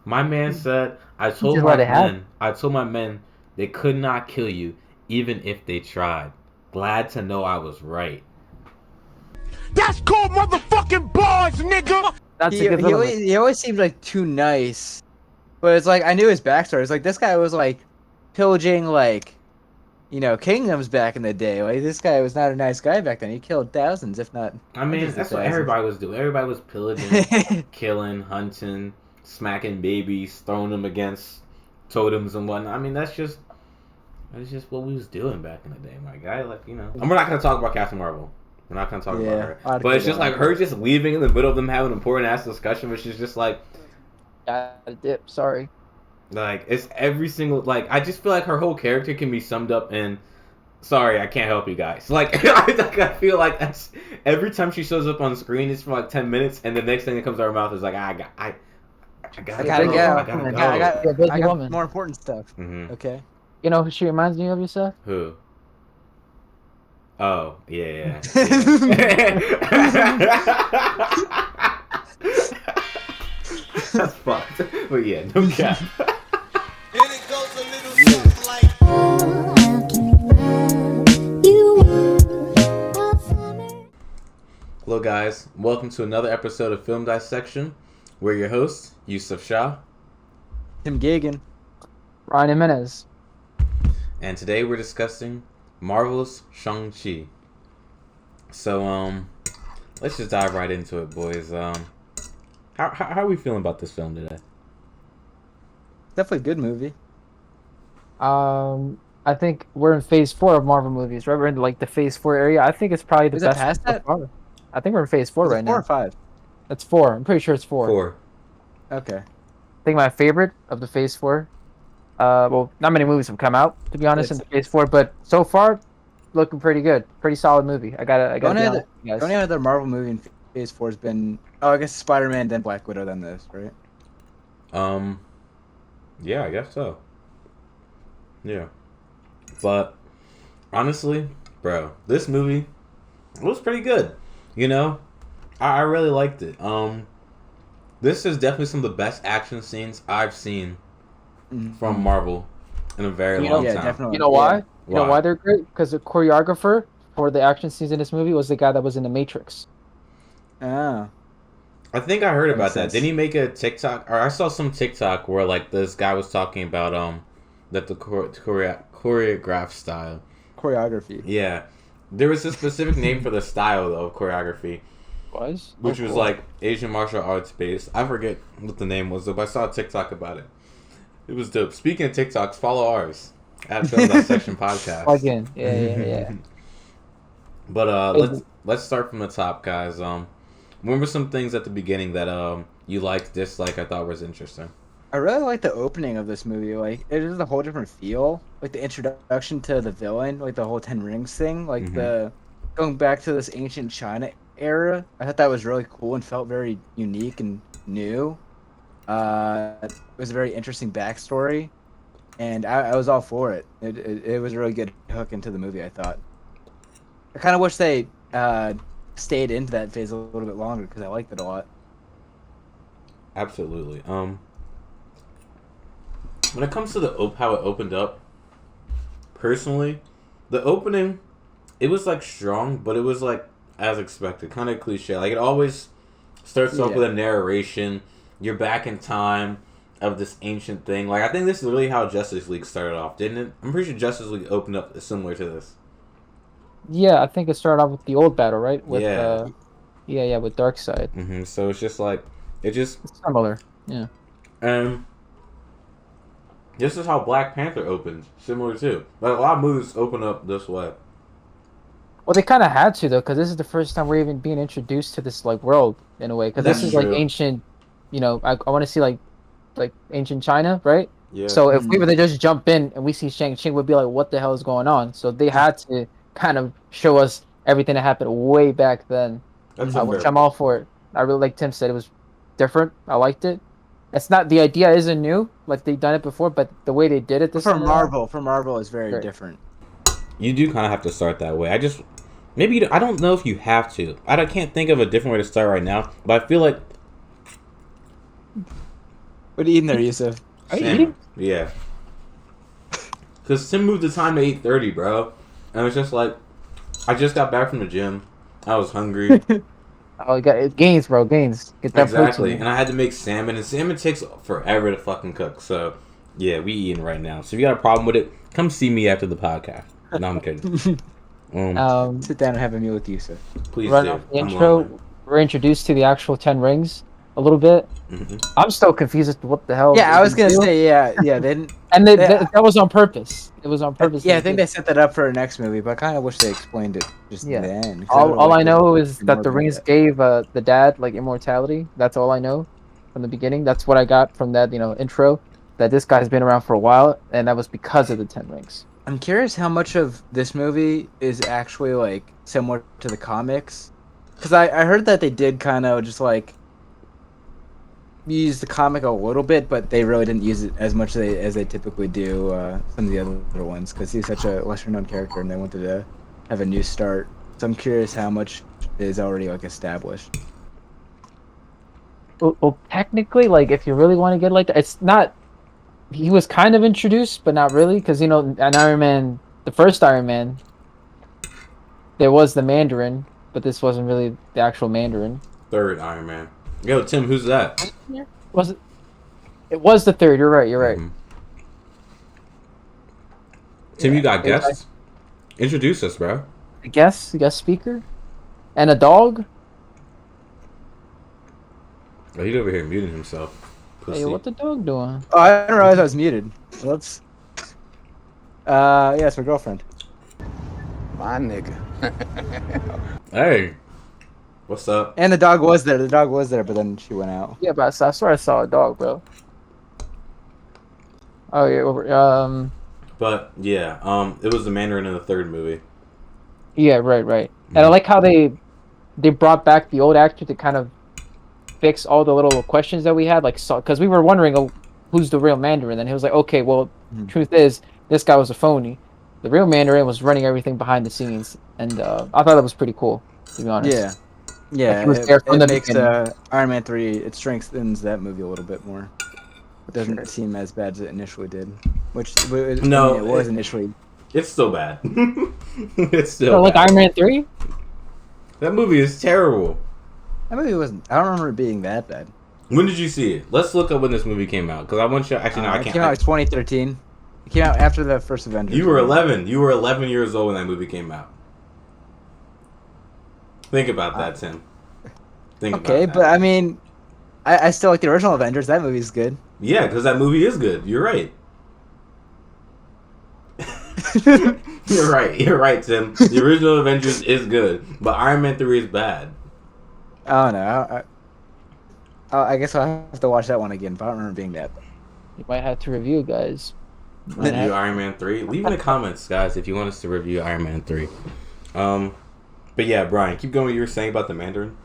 My man said, Just let it happen. I told my men they could not kill you even if they tried. Glad to know I was right. That's called motherfucking bars, nigga! That's a good little. He always seemed like too nice, but it's like I knew his backstory. It's like this guy was like pillaging kingdoms back in the day. Like this guy was not a nice guy back then. He killed thousands, if not. I mean, hundreds of that's what thousands. everybody was doing. Everybody was pillaging, killing, hunting, smacking babies, throwing them against totems and whatnot. I mean, that's just what we was doing back in the day, my guy. Like, you know. And we're not gonna talk about Captain Marvel. We're not gonna talk about her. But it's just like her just leaving in the middle of them having an important ass discussion, which is just like, Dip. Sorry. like it's every single like I just feel like her whole character can be summed up in, sorry, I can't help you guys. Like I feel like that's every time she shows up on screen, it's for like 10 minutes, and the next thing that comes out of her mouth is like, I gotta go. I got more important stuff. Mm-hmm. Okay. You know who she reminds me of, Yusef? Who? Oh, yeah. That's fucked. But yeah, no cap. It goes a little something like... Hello guys, welcome to another episode of Film Dissection. We're your hosts, Yusef Shah. Tim Gagen. Bryan Jiminez. And today we're discussing Marvel's Shang Chi. So, let's just dive right into it, boys. How are we feeling about this film today? Definitely a good movie. I think we're in phase 4 of Marvel movies, right? We're in like the phase 4 area. I think it's probably the Is it best. past that? So far. I think we're in phase 4 right now. 4 or 5? That's 4. I'm pretty sure it's 4. 4. Okay. I think my favorite of the phase 4. Well, not many movies have come out, to be honest, in the phase 4, but so far, looking pretty good. Pretty solid movie. I gotta be honest with you guys. The only other Marvel movie in phase 4 has been, I guess Spider-Man, then Black Widow, then this, right? Yeah, I guess so. Yeah. But, honestly, bro, this movie was pretty good. You know? I really liked it. This is definitely some of the best action scenes I've seen from Marvel in a very long time. Definitely. You know why? Yeah. You know why they're great? Because the choreographer for the action scenes in this movie was the guy that was in The Matrix. Oh. I think I heard about Makes that. sense. Didn't he make a TikTok? Or I saw some TikTok where like this guy was talking about that the choreographed style. Choreography. Yeah, there was a specific name for the style though of choreography, which was cool. like Asian martial arts based. I forget what the name was, though, but I saw a TikTok about it. It was dope. Speaking of TikToks, follow ours at Film Dissection Podcast. Again, yeah. But let's start from the top, guys. What were some things at the beginning that you liked, disliked, I thought was interesting? I really like the opening of this movie. Like, it is a whole different feel. Like, the introduction to the villain, like the whole Ten Rings thing, like the going back to this ancient China era. I thought that was really cool and felt very unique and new. It was a very interesting backstory, and I was all for it. It was a really good hook into the movie, I thought. I kind of wish they stayed into that phase a little bit longer because I liked it a lot. Absolutely. When it comes to how it opened up, personally, the opening, it was like strong, but it was like as expected, kind of cliche. Like it always starts off with a narration. You're back in time of this ancient thing. Like I think this is really how Justice League started off, didn't it? I'm pretty sure Justice League opened up similar to this. Yeah, I think it started off with the old battle, right? With with Darkseid. So it's just like It's similar. Yeah. And this is how Black Panther opened, similar too. Like a lot of movies open up this way. Well, they kind of had to though, because this is the first time we're even being introduced to this like world in a way. Because this is like ancient. You know, I want to see like ancient China, right? Yeah. So if we were to just jump in and we see Shang Chi, we'd be like, "What the hell is going on?" So they had to kind of show us everything that happened way back then, which I'm all for it. I really, like Tim said, it was different. I liked it. It's not, the idea isn't new, like they've done it before, but the way they did it this For time Marvel is very different. You do kind of have to start that way. I don't know if you have to. I can't think of a different way to start right now, but I feel like What are you eating there, Yusef? Are you Salmon. eating? Yeah. Because Tim moved the time to 8:30, bro. And it's just like, I just got back from the gym. I was hungry. Oh, you got gains, bro. Gains. Get that Exactly. protein. And I had to make salmon. And salmon takes forever to fucking cook. So, yeah, we eating right now. So if you got a problem with it, come see me after the podcast. No, I'm kidding. Sit down and have a meal with Yusef. Please Right do. off the I'm intro, lonely. we're introduced to the actual 10 rings a little bit. Mm-hmm. I'm still confused as to what the hell. Yeah, I was gonna do. say, yeah, they didn't. And that was on purpose. It was on purpose. Yeah, I think they set that up for our next movie, but I kind of wish they explained it just Yeah. then. 'Cause I would've All I liked know it is more that the than rings that. gave the dad like immortality. That's all I know from the beginning. That's what I got from that intro. That this guy's been around for a while, and that was because of the 10 rings. I'm curious how much of this movie is actually like similar to the comics, because I heard that they did kind of just like use the comic a little bit, but they really didn't use it as much as they typically do some of the other ones, because he's such a lesser known character and they wanted to have a new start. So I'm curious how much is already like established. Well, technically, like if you really want to get like that, it's not. He was kind of introduced, but not really, because an Iron Man, the first Iron Man, there was the Mandarin, but this wasn't really the actual Mandarin. Third Iron Man. Yo, Tim, who's that? Was it? It was the third. You're right. Mm-hmm. Tim, you got guests? Introduce us, bro. A guest speaker, and a dog. Oh, he's over here muting himself. Pussy. Hey, what the dog doing? Oh, I didn't realize I was muted. Whoops. Yeah, it's my girlfriend. My nigga. Hey. What's up? And the dog was there. The dog was there, but then she went out. Yeah, but I swear I saw a dog, bro. Oh yeah, But yeah, it was the Mandarin in the third movie. yeah, right. And I like how they brought back the old actor to kind of fix all the little questions that we had, like, because we were wondering, oh, who's the real Mandarin? And he was like, okay, well, truth is, this guy was a phony. The real Mandarin was running everything behind the scenes, and I thought that was pretty cool, to be honest. Yeah. Yeah, Like, he was there from the makes beginning. Iron Man 3, it strengthens that movie a little bit more. It doesn't Sure. seem as bad as it initially did. Which, No, it was initially. It's still bad. It's still So, like bad. Iron Man 3? That movie is terrible. That movie wasn't. I don't remember it being that bad. When did you see it? Let's look up when this movie came out, because I want you. Actually, no, I It can't. came out in 2013. It came out after the first Avengers. You were 11. You were 11 years old when that movie came out. Think about that, Tim. Think Okay, about that. but I mean, I still like the original Avengers. That movie's good. Yeah, because that movie is good. You're right. You're right, Tim. The original Avengers is good, but Iron Man 3 is bad. I don't know. I guess I'll have to watch that one again, but I don't remember being that bad. You might have to review, guys. Review Iron Man 3. Leave in the comments, guys, if you want us to review Iron Man 3. But yeah, Brian, keep going what you were saying about the Mandarin.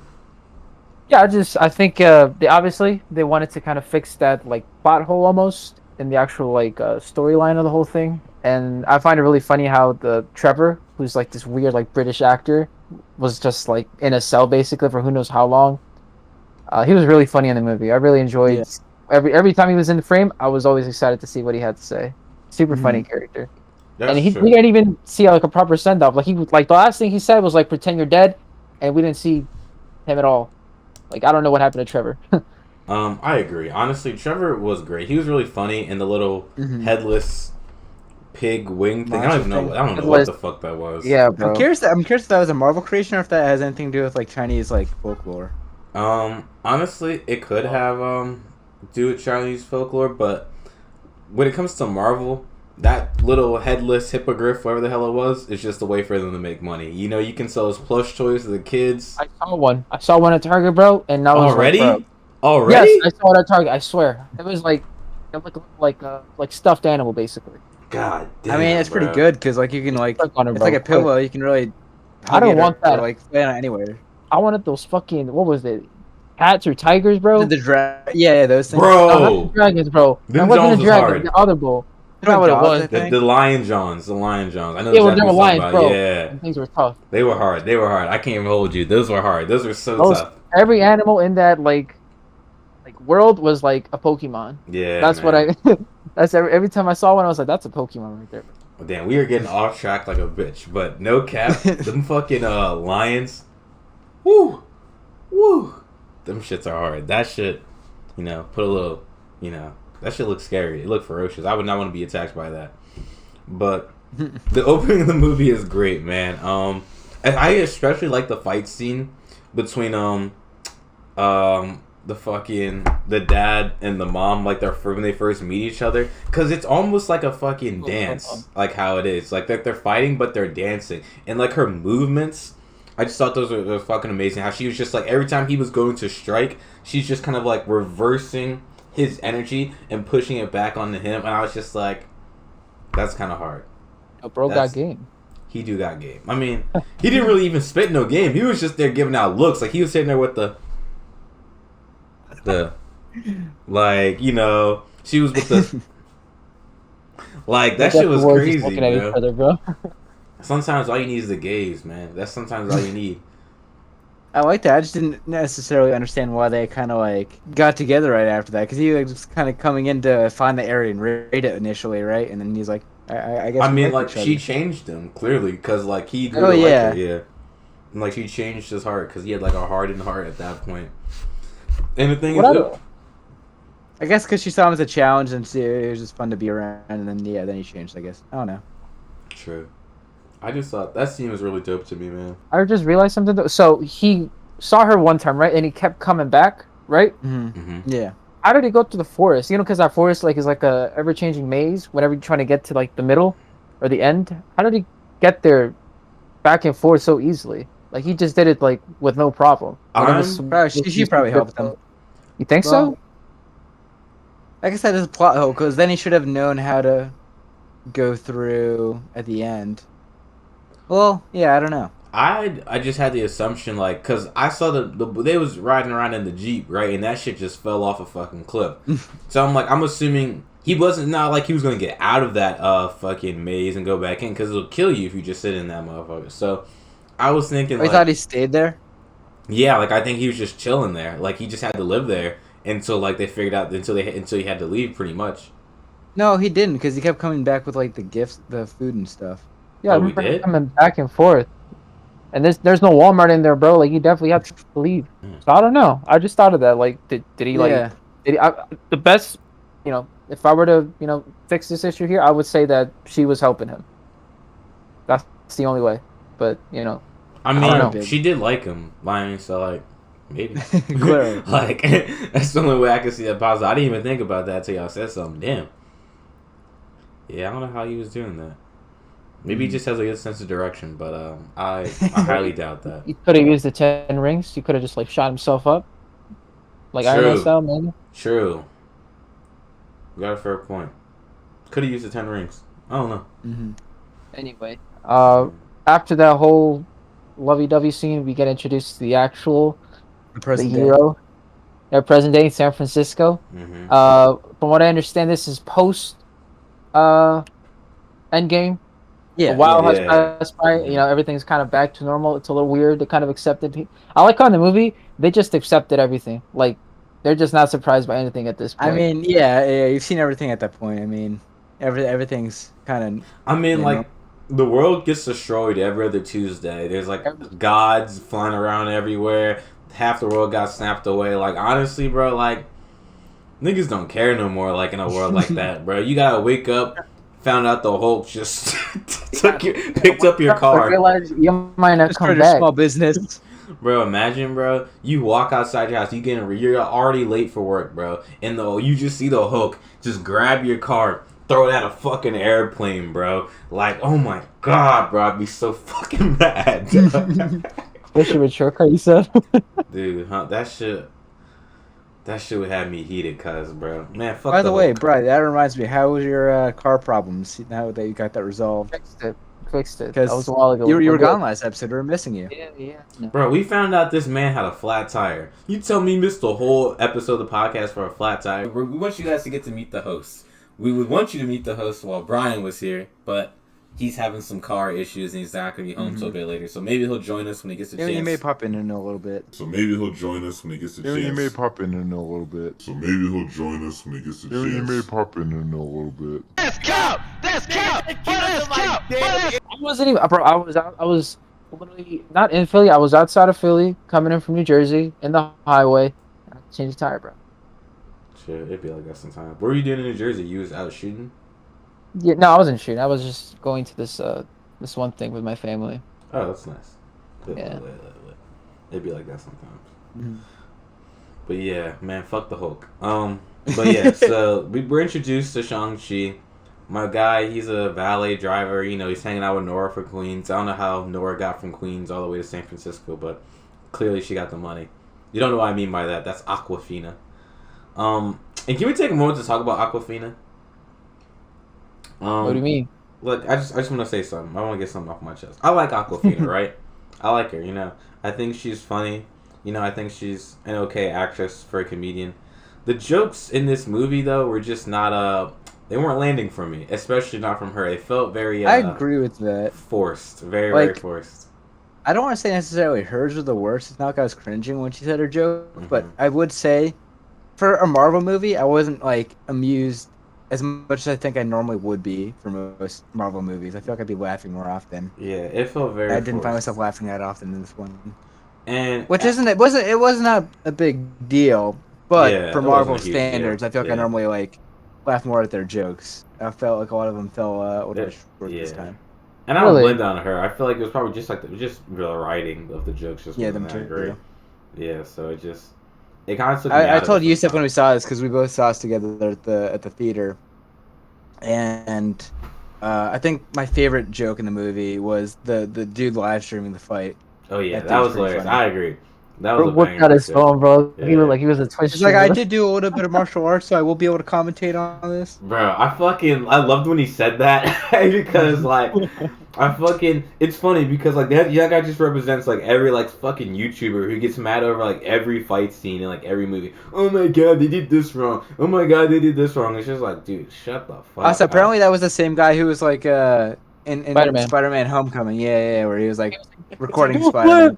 Yeah, I think they wanted to kind of fix that like plot hole almost in the actual like storyline of the whole thing, and I find it really funny how the Trevor, who's like this weird like British actor, was just like in a cell basically for who knows how long. He was really funny in the movie. I really enjoyed every time he was in the frame. I was always excited to see what he had to say. Super funny character. That's And he true. didn't even see like a proper send off. Like the last thing he said was like pretend you're dead, and we didn't see him at all. Like I don't know what happened to Trevor. I agree. Honestly, Trevor was great. He was really funny in the little headless pig wing thing. I don't know what the fuck that was. Yeah, bro. I'm curious if that was a Marvel creation or if that has anything to do with like Chinese like folklore. Honestly, it could have do with Chinese folklore, but when it comes to Marvel, that little headless hippogriff, whatever the hell it was, is just a way for them to make money. You know, you can sell those plush toys to the kids. I saw one at Target, bro, and I was Already? like, bro. Already? Yes, I saw it at Target. I swear, it was like stuffed animal, basically. God damn. I mean, it's pretty good because like you can like Click on it, it's bro. like a pillow. You can really. I don't hug it want or, that. like lay on it anywhere. I wanted those fucking what was it, cats or tigers, bro? Yeah, those things. No, not Bro, the dragons, bro. Them That wasn't Jones the was dragon, hard. the other bull. They're That's what it dogs, was. I think. the Lion Johns. I know Yeah, well, exactly they were what you're lions, talking bro. about. Yeah, Them things were tough. they were hard. I can't even hold you. Those were hard. Those were so Those tough. every animal in that like world was like a Pokemon. Yeah, that's man. what I. That's every time I saw one, I was like, "That's a Pokemon right there." Damn, we are getting off track like a bitch, but no cap, them fucking lions. Woo, woo. Them shits are hard. That shit, put a little, that shit looks scary. It looked ferocious. I would not want to be attacked by that. But the opening of the movie is great, man. And I especially like the fight scene between the dad and the mom, like when they first meet each other, because it's almost like a fucking dance, like how it is, like they're fighting but they're dancing, and like her movements, I just thought those were fucking amazing. How she was just like every time he was going to strike, she's just kind of like reversing his energy and pushing it back onto him, and I was just like, that's kind of hard. Bro got game. He do got game. I mean, he didn't really even spit no game. He was just there giving out looks. Like he was sitting there with the like, she was with the like that shit was crazy, bro. Sometimes all you need is the gaze, man. That's sometimes all you need. I like that. I just didn't necessarily understand why they kind of like got together right after that, because he was kind of coming in to find the area and raid it initially, right? And then he's like, I guess. I mean, like she changed him clearly because like he grew to like her, yeah. And like she changed his heart because he had like a hardened heart at that point. And the thing is, I guess because she saw him as a challenge and it was just fun to be around, and then then he changed. I guess I don't know. True. I just thought that scene was really dope to me, man. I just realized something though. So he saw her one time, right? And he kept coming back, right? Mm-hmm. Mm-hmm. Yeah. How did he go through the forest? Because that forest like is like a ever-changing maze. Whenever you're trying to get to like the middle or the end, how did he get there back and forth so easily? Like he just did it like with no problem. She probably helped him. You think so? Like I said, it's a plot hole because then he should have known how to go through at the end. Well, yeah, I don't know. I just had the assumption, like, because I saw they was riding around in the Jeep, right? And that shit just fell off a fucking cliff. So I'm assuming he wasn't, not like he was going to get out of that fucking maze and go back in, because it'll kill you if you just sit in that motherfucker. So I was thinking, I thought he stayed there? Yeah, like, I think he was just chilling there. Like, he just had to live there until, like, they figured out, until he had to leave, pretty much. No, he didn't, because he kept coming back with, like, the gifts, the food and stuff. Yeah, I remember coming back and forth. And there's no Walmart in there, bro. Like, you definitely have to leave. So I don't know. I just thought of that. Like, did he like? Yeah. The best, if I were to fix this issue here, I would say that she was helping him. That's the only way. But I mean, she did like him, so like maybe. Clearly. Like that's the only way I can see that positive. I didn't even think about that until y'all said something. Damn. Yeah, I don't know how he was doing that. Maybe he just has a good sense of direction, but I highly doubt that. He could have used the 10 rings. He could have just like shot himself up, like Iron Man style, maybe. True. You got a fair point. Could have used the 10 rings. I don't know. Mm-hmm. Anyway, after that whole lovey-dovey scene, we get introduced to the actual hero. Present day in San Francisco. Mm-hmm. From what I understand, this is post Endgame. Yeah. A while has passed by. Everything's kind of back to normal. It's a little weird. They kind of accepted. I like how in the movie they just accepted everything. Like they're just not surprised by anything at this point. I mean, yeah, you've seen everything at that point. I mean, everything's kind of. I mean, like the world gets destroyed every other Tuesday. There's like gods flying around everywhere. Half the world got snapped away. Like honestly, bro, like niggas don't care no more. Like in a world like that, bro, you gotta wake up. Found out the Hulk just picked up your car. Realize you might not come back. Small business, bro. Imagine, bro. You walk outside your house. You're already late for work, bro. And you just see the Hulk just grab your car, throw it at a fucking airplane, bro. Like, oh my god, bro. I'd be so fucking mad. Especially with your car, you said. Dude, that shit. That shit would have me heated, bro. Man, fuck. By the way, Brian, that reminds me. How was your car problems now that you got that resolved? Fixed it. That was a while ago. You were gone last episode. We were missing you. Yeah. Bro, we found out this man had a flat tire. You tell me you missed the whole episode of the podcast for a flat tire. We want you guys to get to meet the hosts. We would want you to meet the host while Brian was here, but he's having some car issues and he's not gonna be home till a bit later. So maybe he'll join us when he gets a chance. He may pop in a little bit. So maybe he'll join us when he gets a chance. He may pop in a little bit. So maybe he'll join us when he gets a chance. He may pop in a little bit. That's cap! That's cap! That's cap! I wasn't even, bro. I was literally not in Philly. I was outside of Philly, coming in from New Jersey, in the highway. I changed the tire, bro. Shit, it'd be like that sometimes. What were you doing in New Jersey? You was out shooting? Yeah, no, I wasn't shooting. I was just going to this one thing with my family. Oh, that's nice. Yeah. It'd be like that sometimes. Mm-hmm. But yeah, man, fuck the Hulk. But yeah, so we were introduced to Shang Chi. My guy, he's a valet driver. You know, he's hanging out with Nora for Queens. I don't know how Nora got from Queens all the way to San Francisco, but clearly she got the money. You don't know what I mean by that. That's Aquafina. And can we take a moment to talk about Aquafina? What do you mean? Look, I just want to say something. I want to get something off my chest. I like Aquafina, right? I like her, you know. I think she's funny. You know, I think she's an okay actress for a comedian. The jokes in this movie, though, were just not, they weren't landing for me. Especially not from her. They felt very, I agree with that. Forced. Very forced. I don't want to say necessarily hers were the worst. It's not like I was cringing when she said her joke. But I would say, for a Marvel movie, I wasn't, like, amused as much as I think I normally would be for most Marvel movies. I feel like I'd be laughing more often. Yeah, it felt very I didn't forced. find myself laughing that often in this one. And Which it was not a big deal, but for Marvel standards, I feel like I normally like laugh more at their jokes. I felt like a lot of them fell a little bit short this time. And I don't blame that on her. I feel like it was probably just like just the writing of the jokes just wasn't that great. Yeah, so it kind of took me out I of told it Yusef when sometimes. we saw this because we both saw us together at the theater, and I think my favorite joke in the movie was the dude live streaming the fight. Oh yeah, That that was thing's pretty hilarious. funny. I agree. That was a What banger got his joke. phone, bro? Yeah. He was like, he was a Twitch. It's like I streamer. did do a little bit of martial arts, so I will be able to commentate on this. Bro, I loved when he said that because like it's funny because like that guy just represents like every like fucking YouTuber who gets mad over like every fight scene in like every movie. Oh my god, they did this wrong. Oh my god, they did this wrong. It's just like, dude, shut the fuck Also, up. apparently that was the same guy who was like in Spider-Man. Spider-Man Homecoming. Yeah, where he was like recording Spider-Man.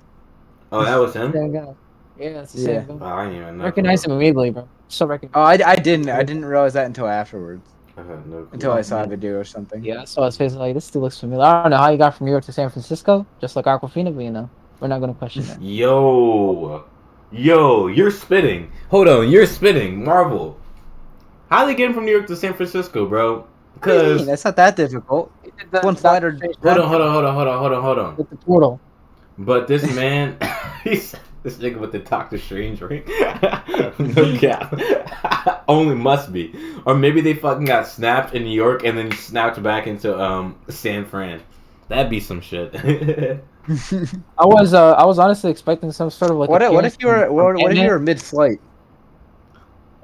Oh, that was him? Same guy. Yeah, it's the same guy. Oh, I didn't even know. Recognize him immediately, bro. So recognize. Oh, I didn't realize that until afterwards. I had no clue. Until I saw a video or something. Yeah, I saw his face. Like, this dude looks familiar. I don't know how he got from New York to San Francisco, just like Aquafina, but you know, we're not gonna question that. Yo, you're spitting. Hold on, you're spitting. Marvel. How they get him from New York to San Francisco, bro? Because That's not that difficult. One flight or hold on. With the portal. But this man, he's this nigga with the Doctor Strange ring. No cap. Only must be. Or maybe they fucking got snapped in New York and then snapped back into San Fran. That'd be some shit. I was honestly expecting some sort of like. What if you were mid-flight?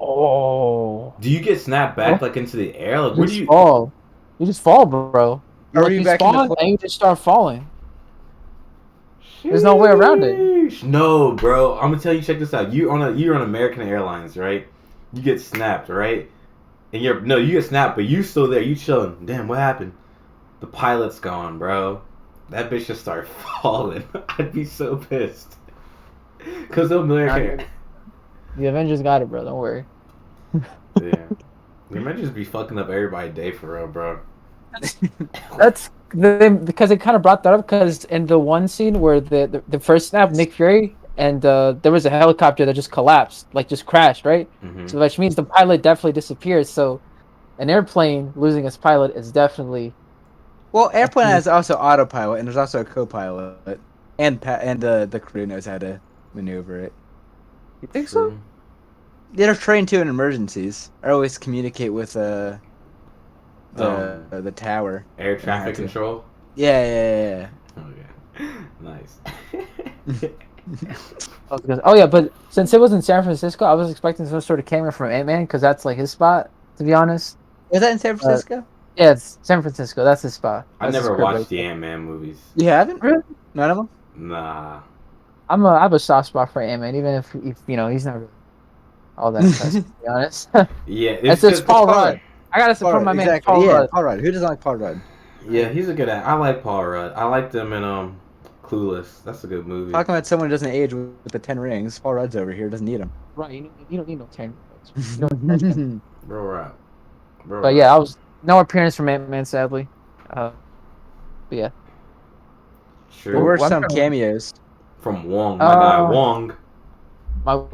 Oh. Do you get snapped back like into the air? Like where do you fall? You just fall, bro. Or Like, you you back in the spawn flight? and you just start falling. There's no way around it. No, bro. I'm gonna tell you. Check this out. You're on American Airlines, right? You get snapped, right? And you get snapped, but you still there. You chilling. Damn, what happened? The pilot's gone, bro. That bitch just started falling. I'd be so pissed. Cause the American. The Avengers got it, bro. Don't worry. Yeah. The Avengers be fucking up everybody's day for real, bro. That's because it kind of brought that up because in the one scene where the first snap, Nick Fury and there was a helicopter that just collapsed, like just crashed, right? Mm-hmm. So which means the pilot definitely disappeared. So an airplane losing its pilot is definitely. Well, airplane has also autopilot, and there's also a co-pilot, and the crew knows how to maneuver it. You think so? They're trained to in emergencies. I always communicate with the tower. Air traffic I had to. control. Yeah. Okay. Nice. Oh yeah, but since it was in San Francisco, I was expecting some sort of camera from Ant-Man because that's like his spot. To be honest. Was that in San Francisco? Yeah, it's San Francisco. That's his spot. I That's never his crib watched right the there. Ant-Man movies. You haven't? Really? None of them? Nah. I have a soft spot for Ant-Man, even if you know he's not really all that impressive. To be honest. Yeah, It's Paul Rudd. I gotta support my man exactly. Paul Yeah, Rudd. Paul Rudd. Who doesn't like Paul Rudd? Yeah, he's a good actor. I like Paul Rudd. I liked him in Clueless. That's a good movie. Talking about someone who doesn't age with the 10 rings. Paul Rudd's over here, doesn't need them. Right, you don't need no 10. You don't Bro, right. Bro, but yeah, I was no appearance from Ant-Man, sadly. But yeah. Sure. There were Well, some cameos. From Wong, my guy Wong. My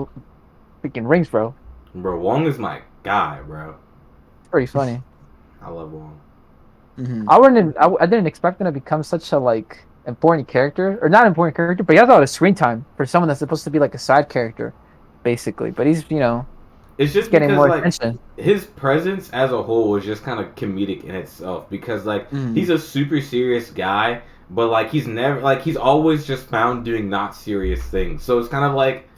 freaking rings, bro. Bro, Wong is my guy, bro. Pretty funny. I love Wong. Mm-hmm. I didn't expect him to become such a like important character, or not important character, but he has a lot of screen time for someone that's supposed to be like a side character, basically. But he's it's just getting because, more like, attention. His presence as a whole was just kind of comedic in itself because, like, he's a super serious guy, but, like, he's never, like, he's always just found doing not serious things. So it's kind of like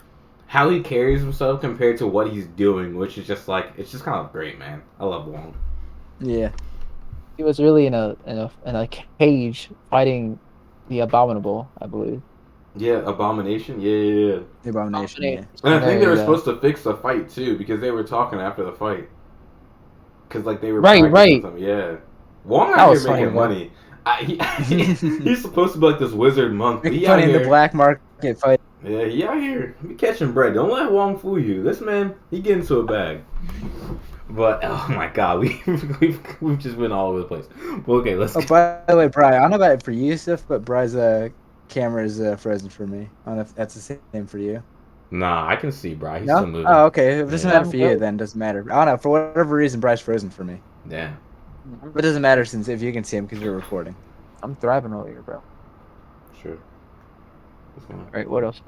how he carries himself compared to what he's doing, which is just, like, it's just kind of great, man. I love Wong. Yeah. He was really in a cage fighting the Abominable, I believe. Yeah, Abomination. Yeah. The Abomination. Yeah. And I think they were Yeah. supposed to fix the fight too because they were talking after the fight. Because like they were Right. Something. Yeah. Wong That out was here making funny, money. He's supposed to be like this wizard monk. But he out Funny in here, the black market fight. Yeah, he out here. He catching bread. Don't let Wong fool you. This man, he get into a bag. But oh my god, we've just been all over the place. Well, okay, let's. Oh, by the way, Brian, I don't know about it for Yusef, but Brian's camera is frozen for me. I don't know if that's the same for you. Nah, I can see Bri. He's No? still moving. Oh, okay. If it doesn't Yeah. matter for you, then it doesn't matter. I don't know. For whatever reason, Brian's frozen for me. Yeah. But it doesn't matter since if you can see him because you're recording. I'm thriving over here, bro. Sure. What's going on? All right, what else?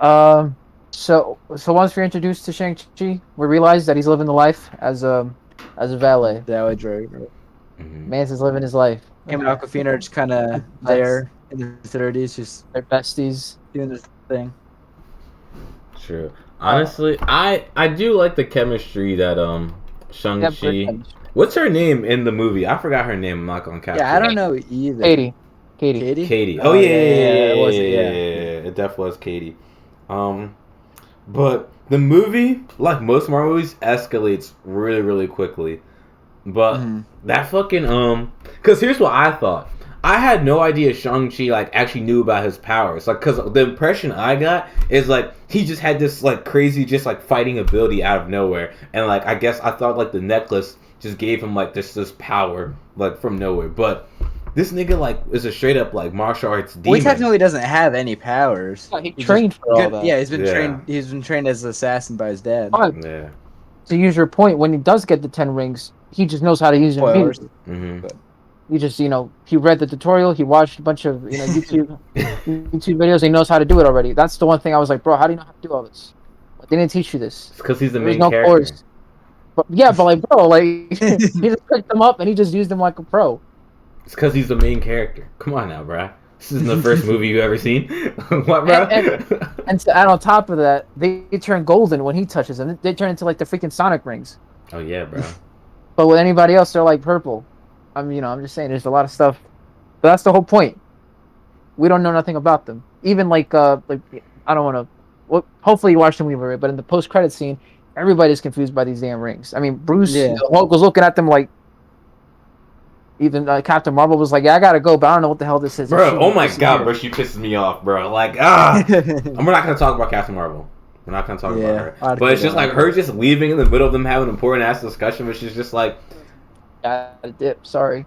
So once we're introduced to Shang-Chi, we realize that he's living the life as a valet. That would drag. Mm-hmm. Man's is living his life. Him and Aquafina are just kind of there in their 30s, just They're besties. doing their thing. True. Honestly, I do like the chemistry that Shang-Chi. What's her name in the movie? I forgot her name. I'm not gonna capture. Yeah, I don't know either. Katie. Katie. Oh, Oh yeah, it was, It definitely was Katie. But the movie, like most Marvel movies, escalates really, really quickly. But that fucking because here's what I thought. I had no idea Shang-Chi like actually knew about his powers. Like, cause the impression I got is like he just had this like crazy, just like fighting ability out of nowhere, and like I guess I thought like the necklace just gave him like this power like from nowhere. But this nigga like is a straight up like martial arts demon. Well, he technically doesn't have any powers. Yeah, he trained for all that. Yeah, he's been trained. He's been trained as an assassin by his dad. But Yeah. to use your point, when he does get the 10 rings, he just knows how to use them. Spoilers. He just, he read the tutorial, he watched a bunch of, YouTube videos, he knows how to do it already. That's the one thing I was like, bro, how do you know how to do all this? They didn't teach you this. It's because he's the There's main character. Course. But yeah, but like, bro, like he just picked them up and he just used them like a pro. It's because he's the main character. Come on now, bruh. This isn't the first movie you've ever seen. What, bro? And on top of that, they turn golden when he touches them. They turn into like the freaking Sonic rings. Oh yeah, bro. But with anybody else, they're like purple. I'm just saying, there's a lot of stuff. But that's the whole point. We don't know nothing about them. Even like I don't want to. Well, hopefully you watched the movie, but in the post-credit scene, everybody's confused by these damn rings. I mean, Bruce Hulk was looking at them like. Even Captain Marvel was like, "Yeah, I gotta go, but I don't know what the hell this is." Bro, oh my god, bro, she pisses me off, bro. Like, we're not gonna talk about Captain Marvel. We're not gonna talk about her. But it's just like her just leaving in the middle of them having an important ass discussion, which is just like, dip. Sorry.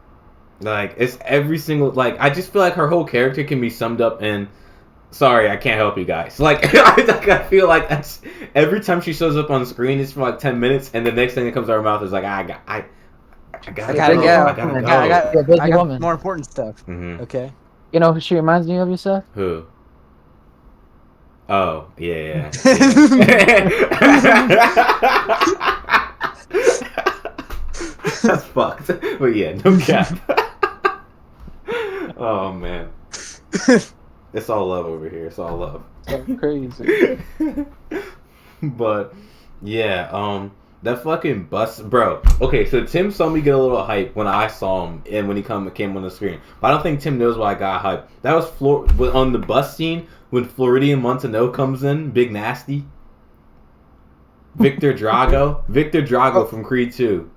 Like it's every single like I just feel like her whole character can be summed up in. Sorry, I can't help you guys. Like I feel like that's every time she shows up on screen, it's for like 10 minutes, and the next thing that comes out of her mouth is like, I gotta go. I got more important stuff. Mm-hmm. Okay. You know who she reminds me of, Yusef? Who? Oh, yeah. That's fucked. But yeah, no cap. Oh man. It's all love over here. It's all love. That's crazy. But yeah, that fucking bus, bro. Okay, so Tim saw me get a little hype when I saw him and when he came on the screen. But I don't think Tim knows why I got hype. That was on the bus scene when Floridian Montano comes in, Big Nasty. Victor Drago from Creed 2.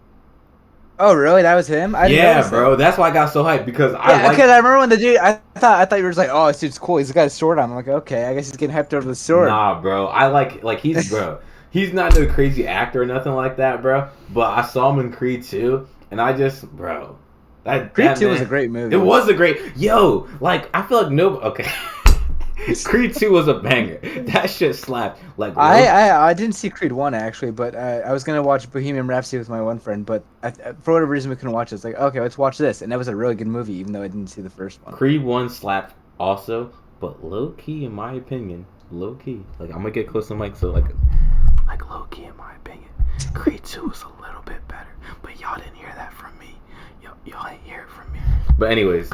Oh, really? That was him? I didn't Yeah, notice bro. that. That's why I got so hyped because Yeah, because I remember when the dude. I thought you were just like, oh, this dude's cool. He's got a sword on. I'm like, okay, I guess he's getting hyped over the sword. Nah, bro. I like he's bro. He's not no crazy actor or nothing like that, bro. But I saw him in Creed 2, and I just, bro, Creed 2 was a great movie. It was a great, like I feel like okay. Creed 2 was a banger. That shit slapped. Like I didn't see Creed 1 actually, but I was gonna watch Bohemian Rhapsody with my one friend, but for whatever reason we couldn't watch it. It's like, okay, let's watch this, and that was a really good movie, even though I didn't see the first one. Creed 1 slapped also, but low key, in my opinion, low key. Like I'm gonna get close to the mic, so like low key, in my opinion, Creed 2 was a little bit better. But y'all didn't hear that from me. Y'all didn't hear it from me. But anyways,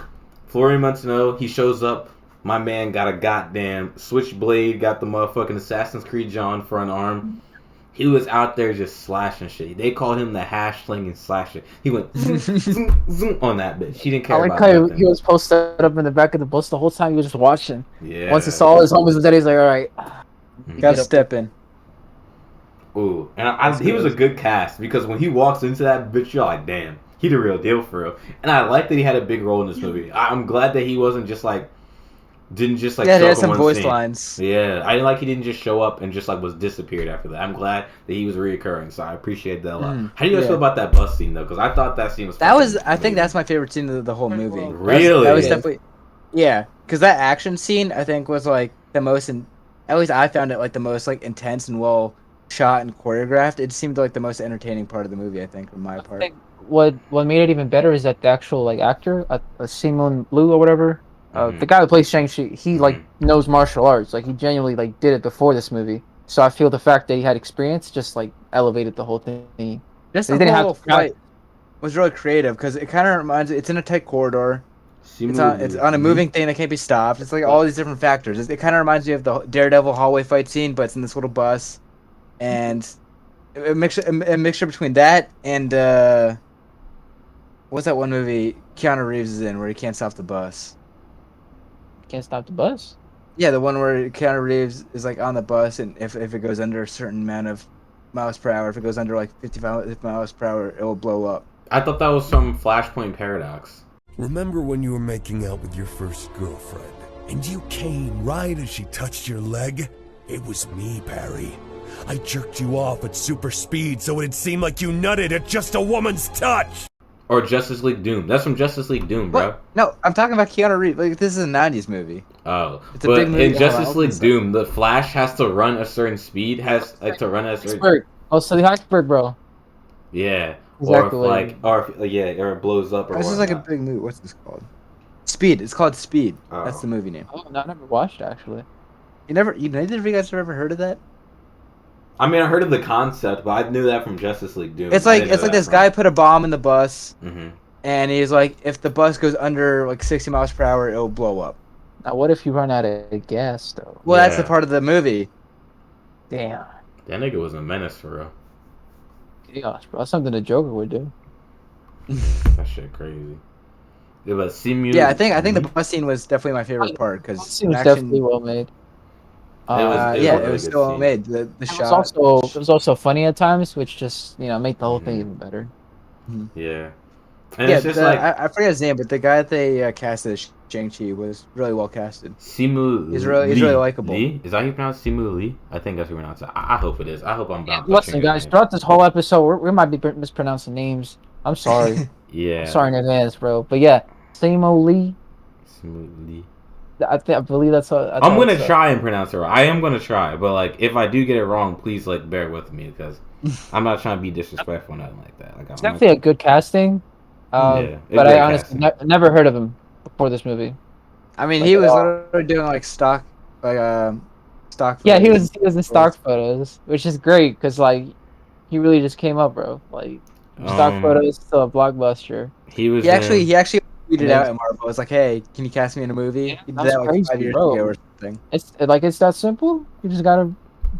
Florian Munteanu, he shows up. My man got a goddamn switchblade, got the motherfucking Assassin's Creed John front arm. He was out there just slashing shit. They called him the hash slinging slasher. He went zoom, zoom, zoom on that bitch. He didn't care about nothing. He was posted up in the back of the bus the whole time. He was just watching. Yeah. Once he saw his homies was dead, he's like, all right. Gotta step in. Ooh, and he was a good cast because when he walks into that bitch, you're like, damn, he the real deal for real. And I like that he had a big role in this movie. I'm glad that he wasn't just like, didn't just like. Yeah, show he had up in some one voice scene. lines. Yeah, I didn't like he didn't just show up and just like was disappeared after that. I'm glad that he was reoccurring, so I appreciate that a lot. How do you guys feel about that bus scene though? Because I thought that scene was. I think that's my favorite scene of the whole movie. Really? That was definitely. Yeah, because that action scene I think was like the most, at least I found it like the most like intense and well shot and choreographed. It seemed like the most entertaining part of the movie. I think, from my part. I think what made it even better is that the actual like actor, Simon Liu or whatever, the guy who plays Shang Chi, he like knows martial arts. Like he genuinely like did it before this movie. So I feel the fact that he had experience just like elevated the whole thing. Just the whole fight was really creative because it kind of reminds. It's in a tight corridor. It's on a moving thing that can't be stopped. It's like all these different factors. It kind of reminds me of the Daredevil hallway fight scene, but it's in this little bus, and a mixture between that and what's that one movie Keanu Reeves is in where he can't stop the bus? Can't stop the bus? Yeah, the one where Keanu Reeves is like on the bus, and if it goes under a certain amount of miles per hour, if it goes under like 55 miles per hour, it will blow up. I thought that was some Flashpoint Paradox. Remember when you were making out with your first girlfriend, and you came right as she touched your leg? It was me, Barry. I jerked you off at super speed so it'd seem like you nutted at just a woman's touch! Or Justice League Doom. That's from Justice League Doom, bro. What? No, I'm talking about Keanu Reeves. Like, this is a 90s movie. Oh. It's a big movie. In Justice League Doom, the Flash has to run a certain speed, to run a certain... Oh, so the iceberg, bro. Yeah. Exactly. Or it blows up or This is like a big movie. What's this called? Speed. It's called Speed. Oh. That's the movie name. Oh, no, I never watched actually. Neither of you guys have ever heard of that? I mean, I heard of the concept, but I knew that from Justice League Doom. It's like this guy put a bomb in the bus, Mm-hmm. and he's like, if the bus goes under like 60 miles per hour, it'll blow up. Now, what if you run out of gas, though? Well, that's the part of the movie. Damn. That nigga was a menace for real. Gosh, bro, that's something the Joker would do. That shit crazy. Yeah, but I think the bus scene was definitely my favorite part because it was definitely well made. It was so well made. The shot. It was also funny at times, which just made the whole thing even better. Yeah. And it's just I forget his name, but the guy that they casted as Shang Chi was really well casted. Simu. He's really likable. Lee? Is that how you pronounce Simu Lee? I think that's how you pronounce it. I hope it is. I hope I'm not. Listen, guys, throughout this whole episode, we might be mispronouncing names. I'm sorry. Yeah. I'm sorry in advance, bro. But yeah, Simu Lee. Simu Lee. I believe that's how. I'm gonna try and pronounce it right. I am gonna try, but like if I do get it wrong, please like bear with me because I'm not trying to be disrespectful or nothing like that. Like, it's definitely a good casting. But I honestly never heard of him before this movie. I mean, he was literally doing like stock. Photos. Yeah, he was in stock photos, which is great because like he really just came up, bro. Like stock photos still a blockbuster. He actually tweeted out at Marvel. It's like, hey, can you cast me in a movie? Yeah, he did that like 5 years ago or something. It's that simple. You just gotta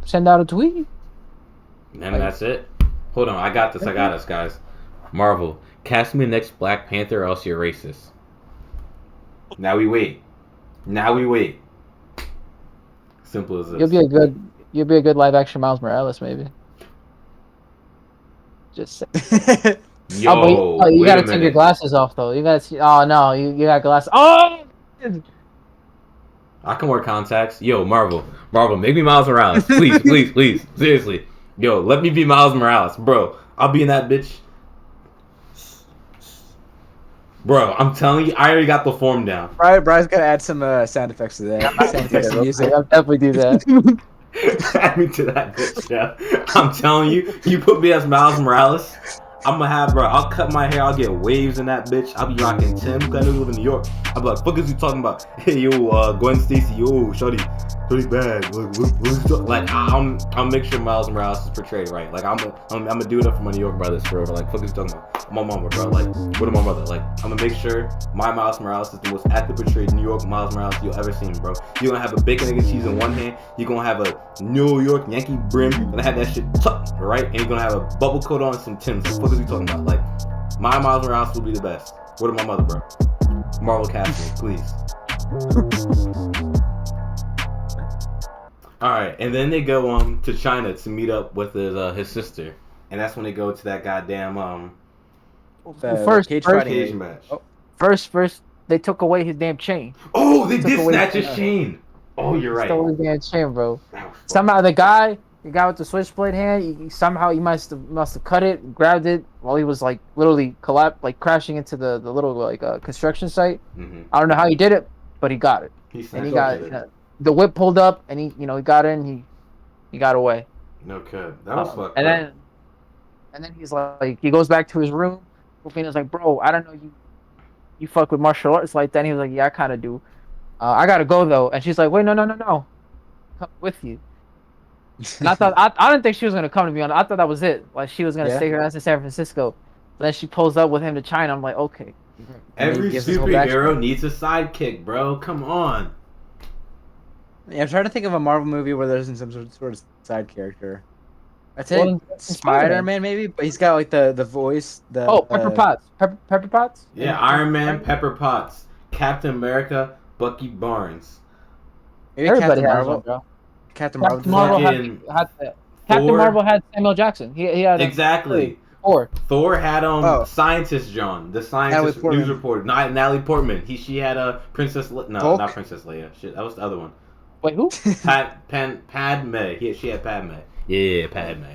send out a tweet. And that's it. Hold on, I got this, guys. Marvel, cast me the next Black Panther or else you're racist. Now we wait. Simple as this. You'll be a good live action Miles Morales, maybe. Just say. Yo, you wait a gotta take your minute. glasses off though. You gotta see. Oh no, you got glasses. Oh. I can wear contacts. Yo, Marvel, make me Miles Morales, please, please, please, seriously. Yo, let me be Miles Morales, bro. I'll be in that bitch. Bro, I'm telling you, I already got the form down. Brian's gotta add some sound effects to that. Sound effects and music. I'll definitely do that. Add me to that bitch, yeah. I'm telling you, you put me as Miles Morales, I'm gonna have, bro, I'll cut my hair, I'll get waves in that bitch, I'll be rocking Tim, because I know you live in New York. I'll be like, fuck is you talking about? Hey, yo, Gwen Stacy, yo, shorty bad. Like, I'll make sure Miles Morales is portrayed right. Like, I'm gonna do it up for my New York brothers, bro. Like, fuck is you talking about? My mama, bro. Like, what am my mother? Like, I'm gonna make sure my Miles Morales is the most active portrayed New York Miles Morales you'll ever seen, bro. You're gonna have a bacon, egg, and cheese in one hand. You're gonna have a New York Yankee brim. You're gonna have that shit tucked, right? And you're gonna have a bubble coat on and some Timbs. What the fuck is you talking about? Like, my Miles Morales will be the best. What am my mother, bro? Marvel casting, please. All right, and then they go to China to meet up with his sister, and that's when they go to that goddamn First cage match. First, they took away his damn chain. Oh, they did snatch his chain. Oh, you're right. Stole his damn chain, bro. Somehow the guy with the switchblade hand, he must have cut it, grabbed it while he was like literally crashing into the little construction site. Mm-hmm. I don't know how he did it, but he got it. He got the whip pulled up, and he got in. He got away. No kid, that was fucked. And then he's like, he goes back to his room. Rufino's like, bro, I don't know you fuck with martial arts like that. And he was like, yeah, I kind of do. I gotta go though. And she's like, wait, no, come with you. And I thought I didn't think she was gonna come, to be honest. I thought that was it. Like she was gonna stay her ass in San Francisco. But then she pulls up with him to China. I'm like, okay. Every superhero needs a sidekick, bro. Come on. Yeah, I'm trying to think of a Marvel movie where there's some sort of side character. I'd say Spider-Man maybe, but he's got like the voice. Pepper Potts. Pepper Potts. Yeah, Iron Man, Pepper Potts, Captain America, Bucky Barnes. Maybe Everybody has one, bro. Captain Marvel Captain Marvel had Samuel Jackson. He had exactly. Thor had scientist John, the scientist news reporter. Natalie Portman. She had a not Princess Leia. Shit, that was the other one. Wait, who? Padme. She had Padme. Yeah, Padme.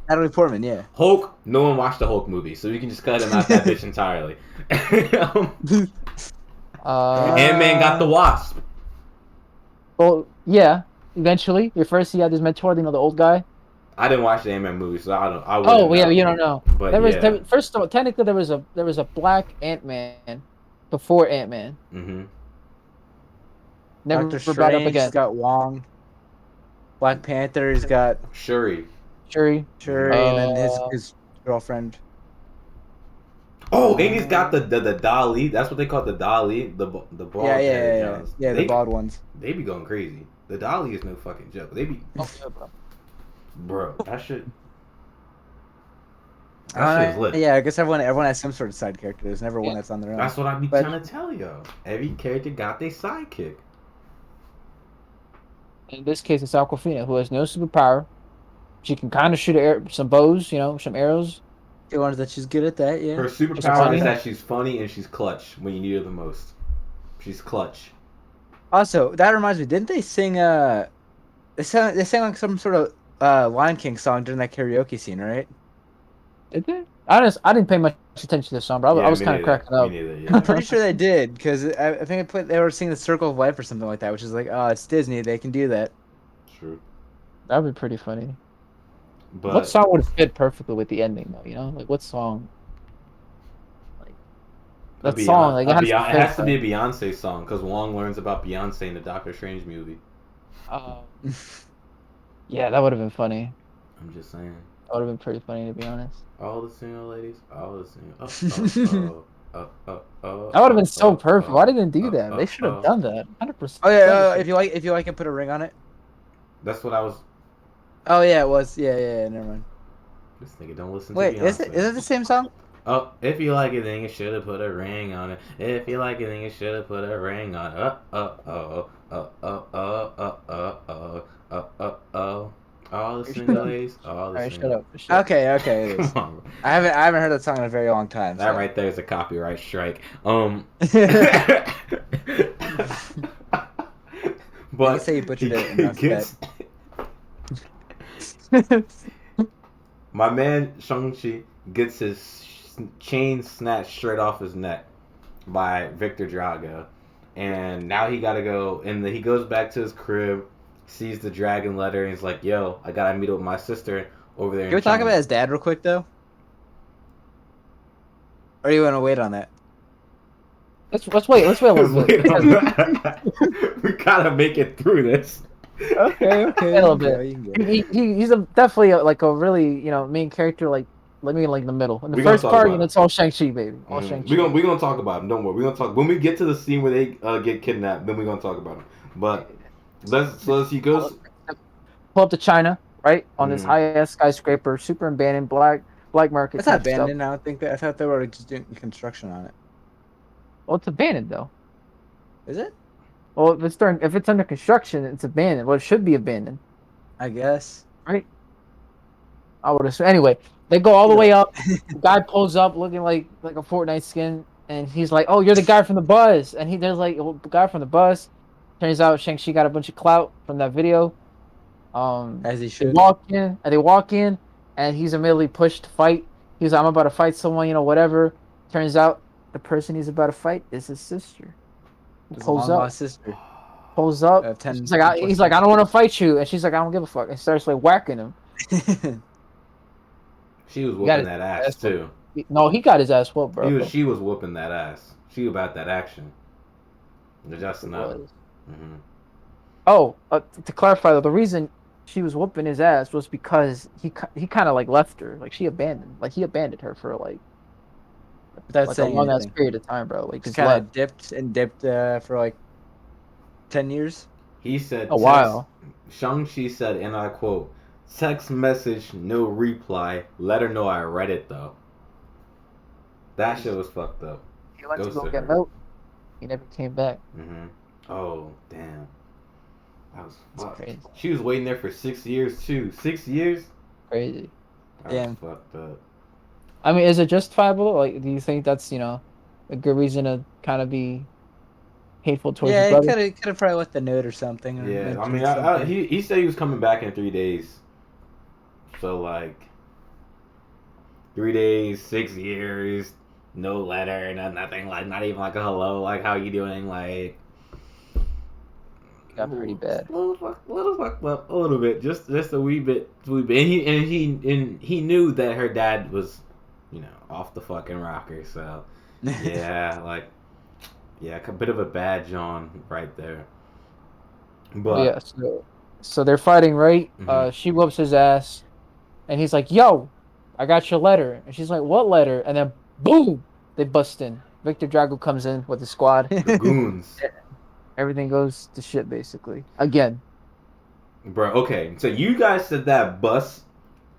Natalie Portman, yeah. Hulk. No one watched the Hulk movie, so you can just cut him out that bitch entirely. Ant-Man got the Wasp. Well, yeah. Eventually, first he had his mentor, the old guy. I didn't watch the Ant-Man movie, so I don't. Yeah, you don't know. But first of all, technically there was a black Ant-Man before Ant-Man. Mm-hmm. Never brought up again. He's got Wong. Black Panther. He's got Shuri, and then his girlfriend. Oh, and he's got the Dali. That's what they call the Dali. The bald. Yeah, the bald ones. They be going crazy. The Dali is no fucking joke. They be. Bro, that shit. That shit is lit. Yeah, I guess everyone has some sort of side character. There's never one that's on their own. That's what I be trying to tell you. Every character got their sidekick. In this case, it's Awkwafina, who has no superpower. She can kind of shoot some bows, some arrows. The ones that she's good at that, yeah. Her superpower is that she's funny and she's clutch when you need her the most. She's clutch. Also, that reminds me, didn't they sing they sang like some sort of Lion King song during that karaoke scene, right? Did they? I didn't pay much attention to this song, but I was kind of cracking up. I'm pretty sure they did, because I think they were singing the Circle of Life or something like that, which is like, oh, it's Disney, they can do that. True. That would be pretty funny. But what song would fit perfectly with the ending, though? Like what song? Like that song, like it has to be a Beyonce song, because Wong learns about Beyonce in the Doctor Strange movie. Yeah, that would have been funny. I'm just saying. That would have been pretty funny, to be honest. All the single ladies, all the single. That would have been so perfect. Why didn't they do that? They should have done that. 100%. Oh yeah, if you like it, put a ring on it. That's what I was. Oh yeah, it was. Yeah. Never mind. This nigga don't listen. Wait, to Beyonce. is it the same song? Oh, if you like it, then you should have put a ring on it. If you like it, then you should have put a ring on it. All the single ladies, all the Alright, shut single. up. Shut up. Okay, it is. Come on, bro. I haven't heard that song in a very long time. That So. right there is a copyright strike. But You say you butchered it he enough gets my man Shang Chi gets his chain snatched straight off his neck by Victor Drago, and now he gotta go. And he goes back to his crib, sees the dragon letter, and he's like, "Yo, I gotta meet up with my sister over there." Can we talk about his dad real quick though? Or do you want to wait on that? Let's wait a little bit. We gotta make it through this. Okay. A little bit. You can go. He's definitely like a really main character. Like let me in the middle. In the first part, it's all Shang-Chi, baby. All Shang-Chi. We're gonna talk about him. Don't worry. We're gonna talk when we get to the scene where they get kidnapped. Then we're gonna talk about him. But he goes. Pull up to China, right on this high-ass skyscraper, super abandoned, black market. It's not abandoned. I don't think that. I thought they were just doing construction on it. Well, it's abandoned though. Is it? Well, if it's under construction, it's abandoned. Well, it should be abandoned, I guess. right? I would assume. Anyway, they go all the way up. The guy pulls up looking like a Fortnite skin, and he's like, "Oh, you're the guy from the buzz." And there's like the guy from the buzz. Turns out Shang-Chi got a bunch of clout from that video. As he should. They walk in, and he's immediately pushed to fight. He's like, "I'm about to fight someone, whatever." Turns out the person he's about to fight is his sister. Pulls up. Sister. Pulls up. He's like, I don't want to fight you, and she's like, I don't give a fuck, and starts like whacking him. She was whooping that ass too. No, he got his ass whooped, bro. She was whooping that ass. She about that action. Just enough. Oh, to clarify though, the reason she was whooping his ass was because he kind of like left her, like he abandoned her for like That's a long ass period of time, bro. Like just kind of dipped for like 10 years. He said a while. Shang-Chi said, and I quote, "Text message, no reply. Let her know I read it though." That shit was fucked up. He went to go get milk. He never came back. Oh damn. That was crazy. She was waiting there for 6 years too. 6 years? Crazy. That was fucked up. I mean, is it justifiable? Like, do you think that's a good reason to kind of be hateful towards your brother? Yeah, he could have probably left the note or something. Or yeah, I mean, he said he was coming back in 3 days. So like 3 days, 6 years, no letter, nothing, like not even like a hello, like how you doing, like. Got pretty bad. Little fucked up, a little bit, just a wee bit. And he knew that her dad was, off the fucking rocker. So yeah, a bit of a bad John right there. But yeah, so they're fighting, right? She whoops his ass, and he's like, "Yo, I got your letter," and she's like, "What letter?" And then boom, they bust in. Victor Drago comes in with the squad. The goons. Everything goes to shit, basically. Again. Bro, okay. So you guys said that bus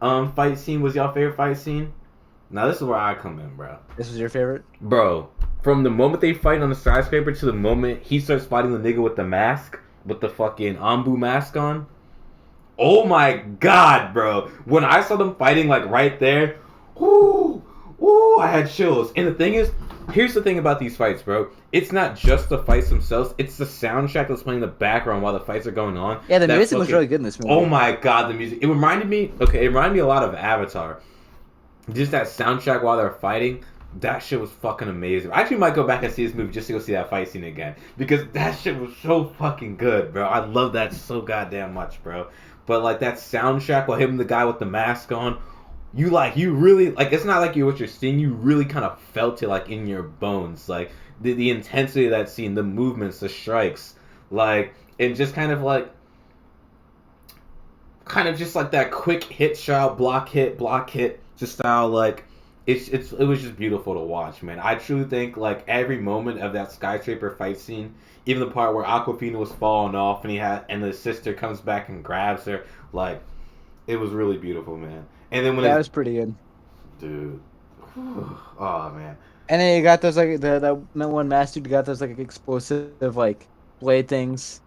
fight scene was your favorite fight scene? Now this is where I come in, bro. This was your favorite? Bro, from the moment they fight on the skyscraper to the moment he starts fighting the nigga with the mask, with the fucking Ambu mask on. Oh my god, bro. When I saw them fighting like right there, whoo, I had chills. And the thing is, here's the thing about these fights, bro. It's not just the fights themselves. It's the soundtrack that's playing in the background while the fights are going on. Yeah, the music was really good in this movie. Oh my god, the music. It reminded me a lot of Avatar. Just that soundtrack while they're fighting, that shit was fucking amazing. I actually might go back and see this movie just to go see that fight scene again. Because that shit was so fucking good, bro. I love that so goddamn much, bro. But like that soundtrack while him and the guy with the mask on, you really, it's not like what you're seeing, you really kind of felt it like in your bones. Like the intensity of that scene, the movements, the strikes, and just kind of just like that quick hit shot, block hit, just style, it was just beautiful to watch, man. I truly think every moment of that skyscraper fight scene, even the part where Aquafina was falling off and the sister comes back and grabs her, it was really beautiful, man. And then when that was pretty good, dude. Oh man. And then you got those that one master dude got those explosive blade things.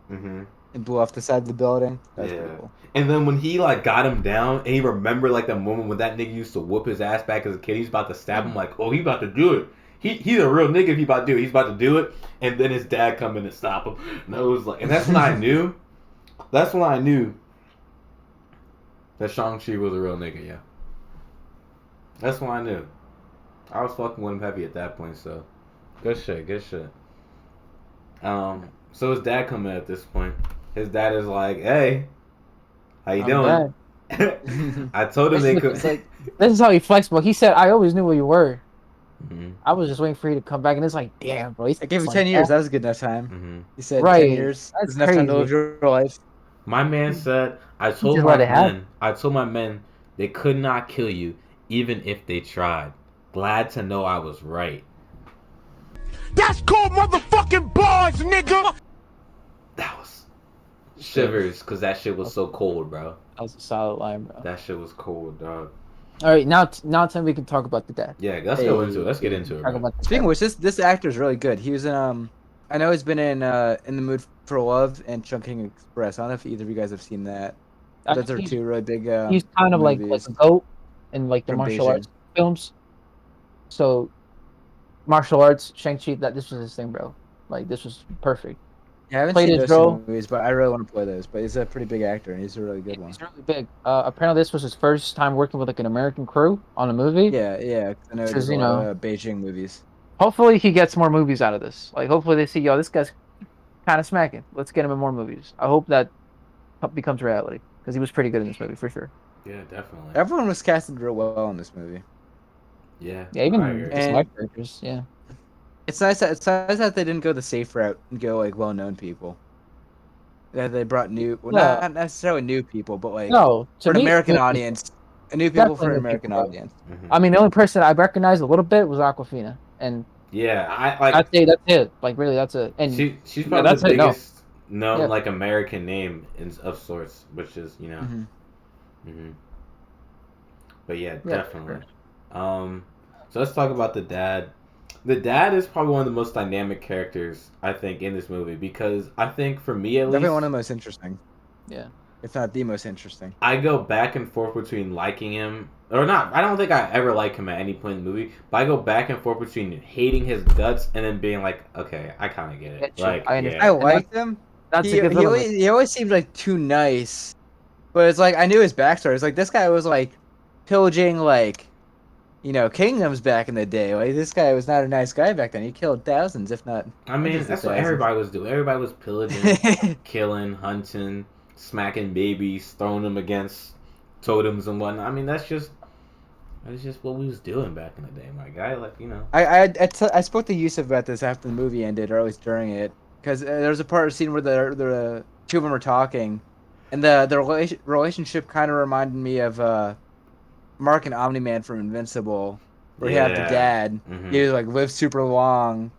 and blew off the side of the building. That's pretty cool. And then when he like got him down, and he remembered like the moment when that nigga used to whoop his ass back as a kid, he's about to stab him. Like, oh, he about to do it. He's a real nigga if he about to do it. He's about to do it, and then his dad come in and stop him. And I was like, and that's when I knew. That's when I knew that Shang Chi was a real nigga. Yeah. That's when I knew. I was fucking with him heavy at that point. So, good shit. Good shit. So his dad come in at this point. His dad is like, "Hey, how you doing?" I told him they could. Like, this is how he flexed, bro. He said, "I always knew where you were. I was just waiting for you to come back." And it's like, damn, bro. I gave him 10 years. That was a good enough time. He said 10 years. That's enough time to live your life. My man said, "I told my men. I told my men they could not kill you, even if they tried. Glad to know I was right." That's called motherfucking bars, nigga! That was shivers, because that shit was so cold, bro. That was a solid line, bro. That shit was cold, dog. All right, now Tim, we can talk about the dad. Yeah, let's go into it. Let's get into it. Bro. Speaking of which, this actor is really good. He was in I know he's been in The Mood for Love and Chungking Express. I don't know if either of you guys have seen that. Those are two really big. He's kind of like a goat in like the martial arts films. So, martial arts, Shang-Chi, this was his thing, bro. Like, this was perfect. Yeah, I haven't seen those movies, but I really want to play those. But he's a pretty big actor, and he's a really good one. He's really big. Apparently, this was his first time working with like an American crew on a movie. Yeah. I know there's a lot of Beijing movies. Hopefully, he gets more movies out of this. Like, hopefully, they see, yo, this guy's kind of smacking. Let's get him in more movies. I hope that becomes reality because he was pretty good in this movie for sure. Yeah, definitely. Everyone was casted real well in this movie. Yeah. Yeah, even the characters. Yeah. It's nice that they didn't go the safe route and go like well-known people. Yeah, they brought not necessarily new people, but like for an American audience, new people for an American audience. I mean, the only person I recognized a little bit was Awkwafina, and I'd say that's it. Like really, that's it. And she's probably the biggest known like American name of sorts, which is But yeah, definitely. Sure. So let's talk about the dad. The dad is probably one of the most dynamic characters, I think, in this movie because I think for me at least, definitely one of the most interesting. Yeah, if not the most interesting. I go back and forth between liking him or not. I don't think I ever like him at any point in the movie, but I go back and forth between hating his guts and then being like, okay, I kind of get it. Like, I liked him. He always seemed like too nice, but it's like I knew his backstory. It's like this guy was like pillaging like. Kingdoms back in the day. Like this guy was not a nice guy back then. He killed thousands, if not. I mean, that's what everybody was doing. Everybody was pillaging, killing, hunting, smacking babies, throwing them against totems and whatnot. I mean, that's just what we was doing back in the day, my guy. Like I spoke to Yusef about this after the movie ended, or at least during it, because there was a part of the scene where the two of them were talking, and the relationship kind of reminded me of. Mark and Omni-Man from Invincible, where he had the dad. He was like lived super long,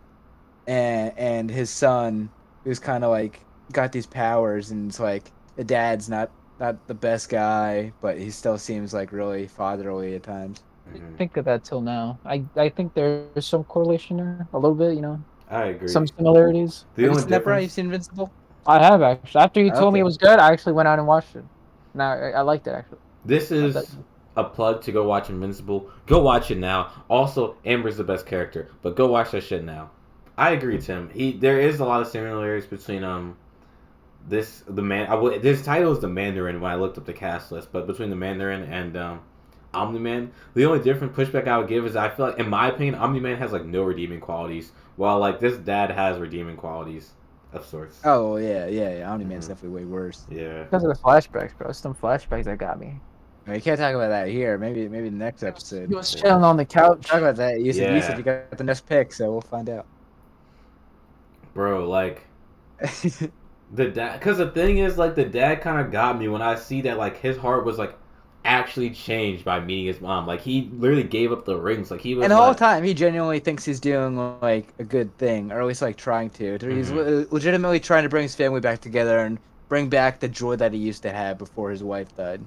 and his son, who's kind of like got these powers, and it's like the dad's not the best guy, but he still seems like really fatherly at times. I didn't think of that till now. I think there's some correlation there, a little bit, I agree. Some similarities. Have you seen Invincible? I have actually. After you told me it was good, I actually went out and watched it. Now I liked it actually. This is a plug to go watch Invincible. Go watch it now. Also, Amber's the best character, but go watch that shit now. I agree, Tim. There is a lot of similarities between this title is the Mandarin when I looked up the cast list, but between the Mandarin and Omni-Man, the only different pushback I would give is I feel like, in my opinion, Omni-Man has like no redeeming qualities, while like this dad has redeeming qualities of sorts. Oh yeah. Omni-Man's definitely way worse. Yeah. Because of the flashbacks, bro. Some flashbacks that got me. You can't talk about that here. Maybe the next episode. He was chilling on the couch. Talk about that. You said you got the next pick, so we'll find out. Bro, like the dad, because the thing is, like, the dad kind of got me when I see that, like, his heart was like actually changed by meeting his mom. Like, he literally gave up the rings. Like, he was. And the whole time, he genuinely thinks he's doing like a good thing, or at least like trying to. He's legitimately trying to bring his family back together and bring back the joy that he used to have before his wife died.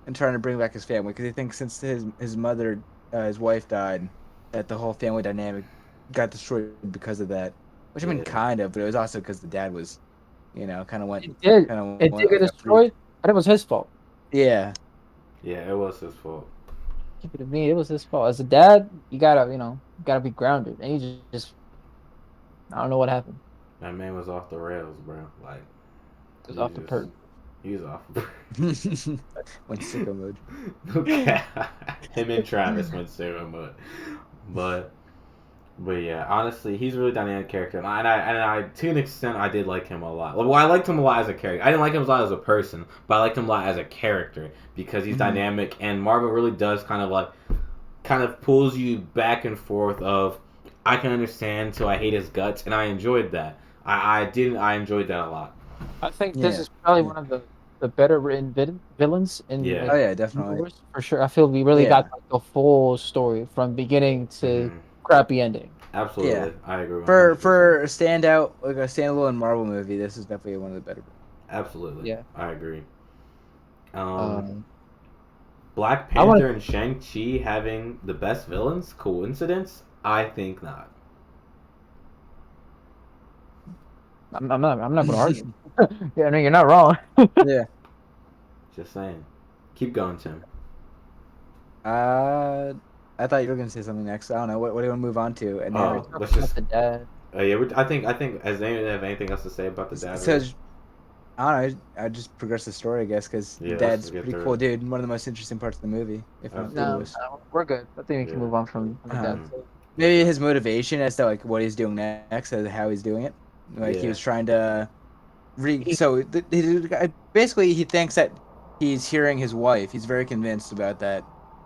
And trying to bring back his family, because he thinks since his mother, his wife died, that the whole family dynamic got destroyed because of that. Which I mean, kind of, but it was also because the dad was you know, kind of went. It did. Kind of It did get destroyed, but it was his fault. Yeah. Yeah, it was his fault. Keep it to me. It was his fault. As a dad, you gotta be grounded. And he just I don't know what happened. That man was off the rails, bro. Like, It was off the perk. He was off. Went sicko mode. Okay. Him and Travis went sicko mode. But yeah, honestly, he's a really dynamic character, and I to an extent I did like him a lot. Well, I liked him a lot as a character. I didn't like him a lot as a person, but I liked him a lot as a character because he's dynamic, and Marvel really does kind of pulls you back and forth of I can understand till I hate his guts, and I enjoyed that. I enjoyed that a lot. I think this is probably one of the better written villains in Yeah. like, Oh yeah, definitely. universe, for sure. I feel we really got like, the full story from beginning to crappy ending. Absolutely, Yeah. I agree. For a standout, like a standalone Marvel movie, this is definitely one of the better. Absolutely, Yeah, I agree. Black Panther and Shang Chi having the best villains? Coincidence? I think not. I'm not gonna argue. Yeah, no, you're not wrong. Yeah. Just saying. Keep going, Tim. I thought you were gonna say something next. I don't know. What do you want to move on to? And Let's just. The dad. Yeah, I think. Has anyone have anything else to say about the dad? So, I don't know. I just progress the story, I guess, because Dad's a pretty cool dude and one of the most interesting parts of the movie. If not the coolest. No, we're good. I think we can move on from the dad. Maybe his motivation as to like what he's doing next, as how he's doing it. Like he was trying to. Basically, he thinks that he's hearing his wife. He's very convinced about that,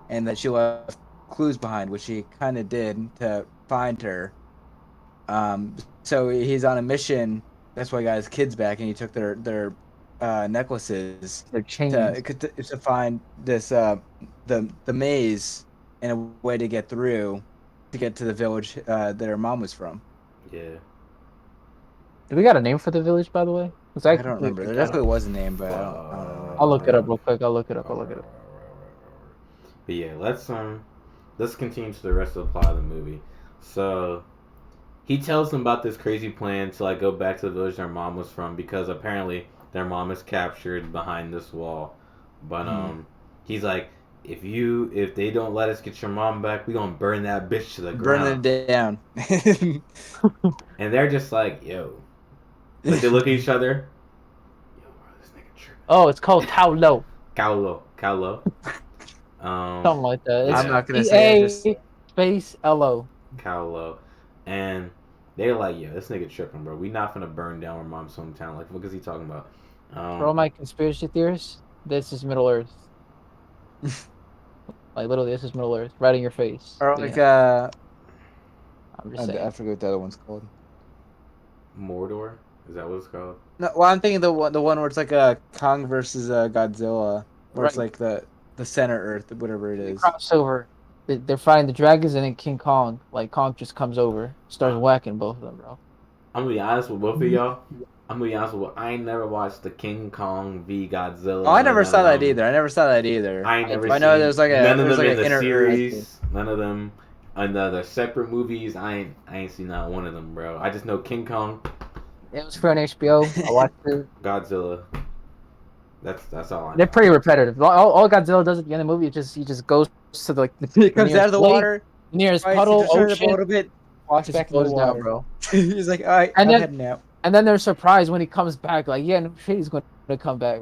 and that she left clues behind, which he kind of did to find her. So he's on a mission. That's why he got his kids back, and he took their necklaces, their chains, to find this the maze and a way to get through to get to the village that her mom was from. Yeah. Do we got a name for the village, by the way? I don't remember. There definitely was a name, but I don't know. I'll look it up real quick. I'll look it up. But yeah, let's continue to the rest of the plot of the movie. So he tells them about this crazy plan to like go back to the village their mom was from because apparently their mom is captured behind this wall. But he's like, if they don't let us get your mom back, we gonna burn that bitch to the ground. Burn it down. And they're just like, yo. Like they look at each other. Yo, bro, this nigga tripping. Oh, it's called Kaulo. Kaulo. Something like that. It's I'm not gonna say it. Space Lo. Kaulo. And they're like, yo, this nigga tripping, bro. We not finna burn down our mom's hometown. Like, what is he talking about? For all my conspiracy theorists, this is Middle Earth. Like literally, this is Middle Earth, right in your face. Or like I'm just saying. I forget what the other one's called. Mordor? Is that what it's called? No, well, I'm thinking the one where it's like a Kong versus Godzilla, where it's like the center Earth, whatever it is. Crossover. They're fighting the dragons and then King Kong. Like Kong just comes over, starts whacking both of them, bro. I'm gonna be honest with both of y'all. I ain't never watched the King Kong v Godzilla. Oh, I never saw that either. I know there's like none of them like in the inner series. None of them in the separate movies. I ain't seen not one of them, bro. I just know King Kong. It was for an HBO. I watched it. Godzilla. That's all I know. They're pretty repetitive. All Godzilla does at the end of the movie is he just goes to the he comes out of the water, nearest puddle, ocean, a little bit, walks back in the water, down, bro. He's like, all right, I'm heading out. And then they're surprised when he comes back. Like, yeah, no shit, he's going to come back.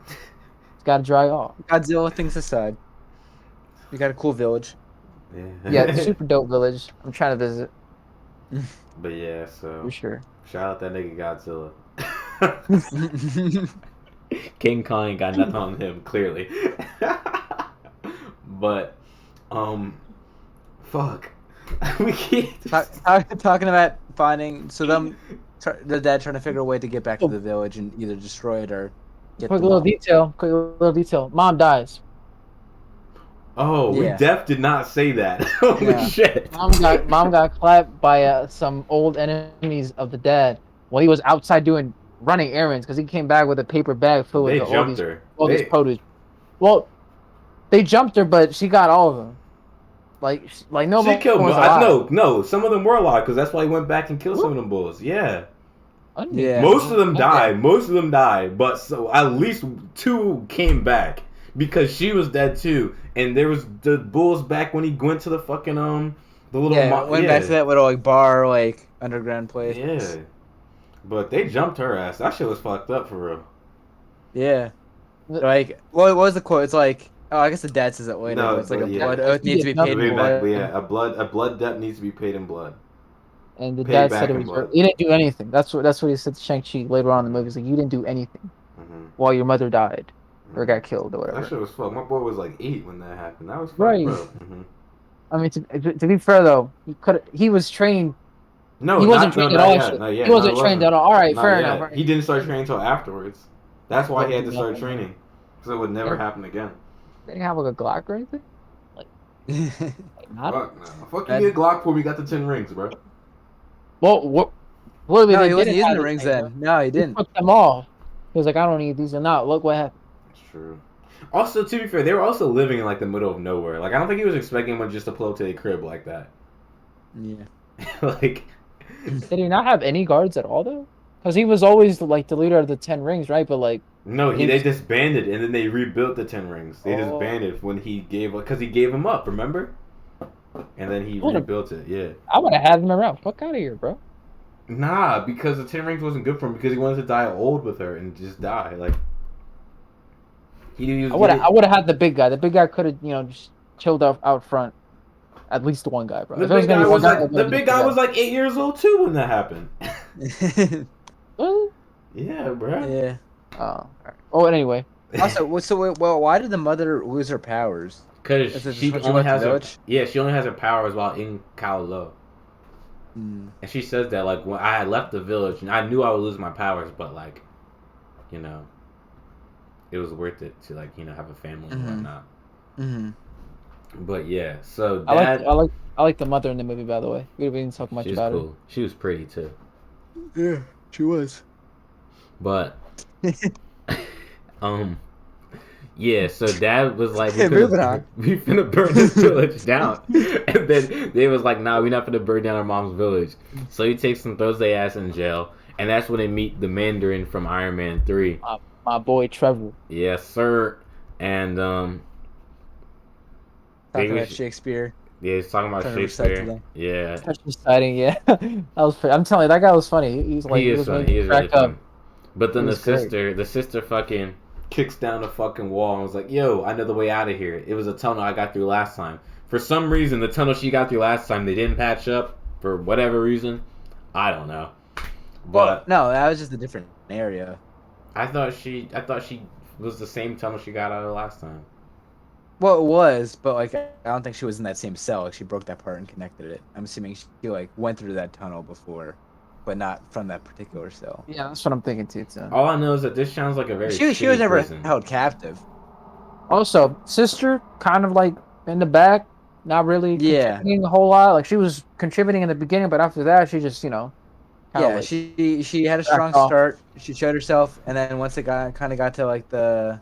It's got to dry off. Godzilla things aside, you got a cool village. Yeah, super dope village. I'm trying to visit. But yeah, so for sure. Shout out that nigga Godzilla. King Kong ain't got nothing on him, clearly. But, fuck. We keep talking about finding. So the dad trying to figure a way to get back to the village and either destroy it or get. Quick little detail. Mom dies. Oh, we did not say that. Holy shit. Mom got clapped by some old enemies of the dad while he was outside running errands because he came back with a paper bag filled with all this produce. Well, they jumped her, but she got all of them. Like no. She killed them. No. Some of them were alive because that's why he went back and killed some of them bulls. Yeah. Yeah. Most of them died. Most of them died, but so at least 2 came back because she was dead too. And there was the Bulls back when he went to the fucking the little went back to that little like bar like underground place. Yeah, but they jumped her ass. That shit was fucked up for real. Yeah. Like, what was the quote? It's like, oh, I guess the dad says it later. No, but it's like a but yeah. blood oath needs to be paid in blood. Exactly, yeah. A blood debt needs to be paid in blood. And the Paid dad back said it in was blood. you didn't do anything. That's what he said to Shang-Chi later on in the movie. He's like, you didn't do anything while your mother died or got killed or whatever. That shit was fucked. My boy was like 8 when that happened. That was fucked, Right. bro. I mean, to be fair though, he was trained. No, he wasn't trained at all. He wasn't trained at all. All right, fair enough. Right. He didn't start training until afterwards. That's why he had to start training, because it would never happen again. They didn't have like a Glock or anything. Like not. Fuck no. Fuck you, get Glock for we got the 10 rings, bro. Well, what? No, he wasn't using the rings then. No, he didn't. He took them off. He was like, I don't need these or not. Look what happened. That's true. Also, to be fair, they were also living in like the middle of nowhere. Like I don't think he was expecting anyone just to pull up to their crib like that. Yeah. Like. Did he not have any guards at all though? Because he was always like the leader of the 10 rings, right? But like. No, they disbanded and then they rebuilt the 10 rings. They disbanded when he gave them up. Remember? And then he rebuilt it. Yeah. I would have had him around. Fuck out of here, bro. Nah, because the 10 rings wasn't good for him because he wanted to die old with her and just die. Like I would have had the big guy. The big guy could have just chilled out front. At least one guy, bro. The big guy was like 8 years old too when that happened. Yeah, bro. Yeah. Oh, anyway. Also, why did the mother lose her powers? Because she only has her powers while in Kowloon. And she says that like when I had left the village and I knew I would lose my powers, but like, it was worth it to like have a family and whatnot. But yeah, so Dad, I like the mother in the movie, by the way. We didn't talk much about her. She was pretty too. Yeah, she was. But yeah, so Dad was like, we finna burn this village down. And then they was like, nah, we not finna burn down our mom's village. So he takes them, throws their ass in jail. And that's when they meet the Mandarin from Iron Man 3. My boy Trevor. Yes, sir. And talking about Shakespeare. Yeah, he's talking about Shakespeare. Yeah. That's exciting, yeah. I'm telling you, that guy was funny. He is funny. He is really funny. But then the sister fucking kicks down the fucking wall and was like, yo, I know the way out of here. It was a tunnel I got through last time. For some reason, the tunnel she got through last time, they didn't patch up. For whatever reason. I don't know. But no, that was just a different area. I thought she was the same tunnel she got out of last time. Well, it was, but like I don't think she was in that same cell. Like she broke that part and connected it. I'm assuming she like went through that tunnel before, but not from that particular cell. Yeah, that's what I'm thinking too. All I know is that this sounds like a very she was never held captive. Also, sister kind of like in the back, not really contributing a whole lot. Like she was contributing in the beginning, but after that, she just like, she had a strong start. She showed herself, and then once it got to like the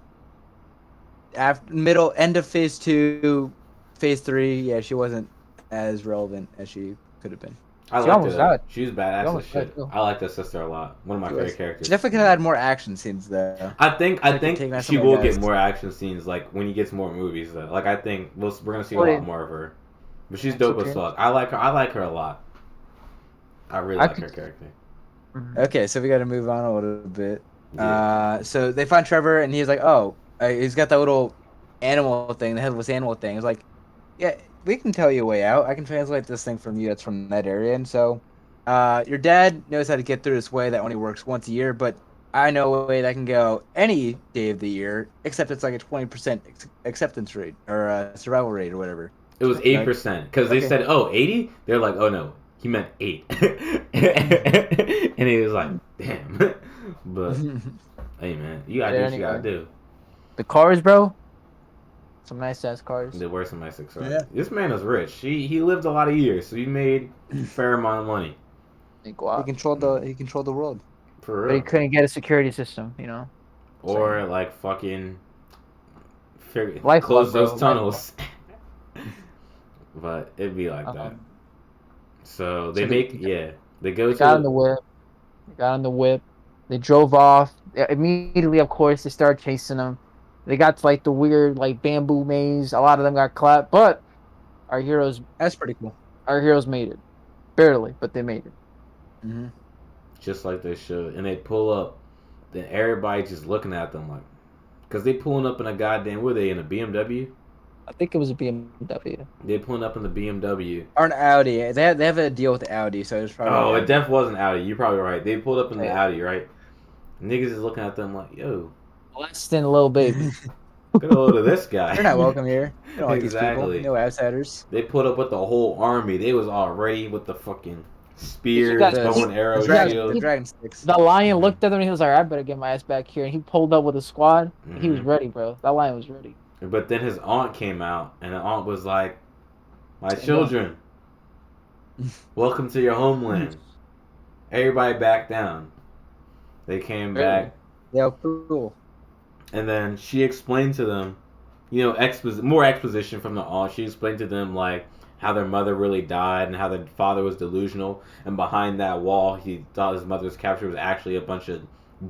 end of phase 2, phase 3, yeah, she wasn't as relevant as she could have been. I liked her. She was badass as shit. I like that sister a lot. One of my favorite characters. She definitely could have had more action scenes though. I think she will get more action scenes like when he gets more movies though. Like I think we're gonna see a lot more of her. But she's dope as fuck. I like her a lot. I really like her character. Okay, so we got to move on a little bit. Yeah. So they find Trevor, and he's like, "Oh, he's got that little animal thing, the headless animal thing." He's like, "Yeah, we can tell you a way out. I can translate this thing from you that's from that area." And so, your dad knows how to get through this way that only works once a year, but I know a way that can go any day of the year, except it's like a 20% acceptance rate or survival rate or whatever. It was 8% because they said, "Oh, 80." They're like, "Oh no." He meant 8. And he was like, damn. But, hey, man, you gotta do what you gotta do. The cars, bro. Some nice-ass cars. There were some nice cars. Yeah. This man is rich. He lived a lot of years, so he made a fair amount of money. He controlled the world. For real. But he couldn't get a security system, Or, like, fucking close those tunnels. But it'd be like that. So they go to got in the whip. They got on the whip. They drove off. Immediately, of course, they started chasing them. They got to like the weird like bamboo maze. A lot of them got clapped, but our heroes That's pretty cool. made it. Barely, but they made it. Mm-hmm. Just like they should. And they pull up, then everybody just looking at them like, because they pulling up in a goddamn, were they in a BMW? I think it was a BMW. They pulling up in the BMW. Or an Audi. They have a deal with the Audi, so it's probably. Oh, it def wasn't Audi. You're probably right. They pulled up in the Audi, right? Niggas is looking at them like, yo. Less than Lil Baby. Get a load of this guy. They're not welcome here. They don't like Exactly. these people. No outsiders. They put up with the whole army. They was all ready with the fucking spears, guys- bow and arrows, The shields. dragon sticks. The lion looked at him and he was like, I better get my ass back here. And he pulled up with a squad. He was Mhm. ready, bro. That lion was ready. But then his aunt came out, and the aunt was like, "My children, welcome to your homeland. Everybody back down." They came back, Yeah, cool. and then she explained to them, you know, more exposition from the aunt. She explained to them like how their mother really died and how their father was delusional, and behind that wall, he thought his mother's capture was actually a bunch of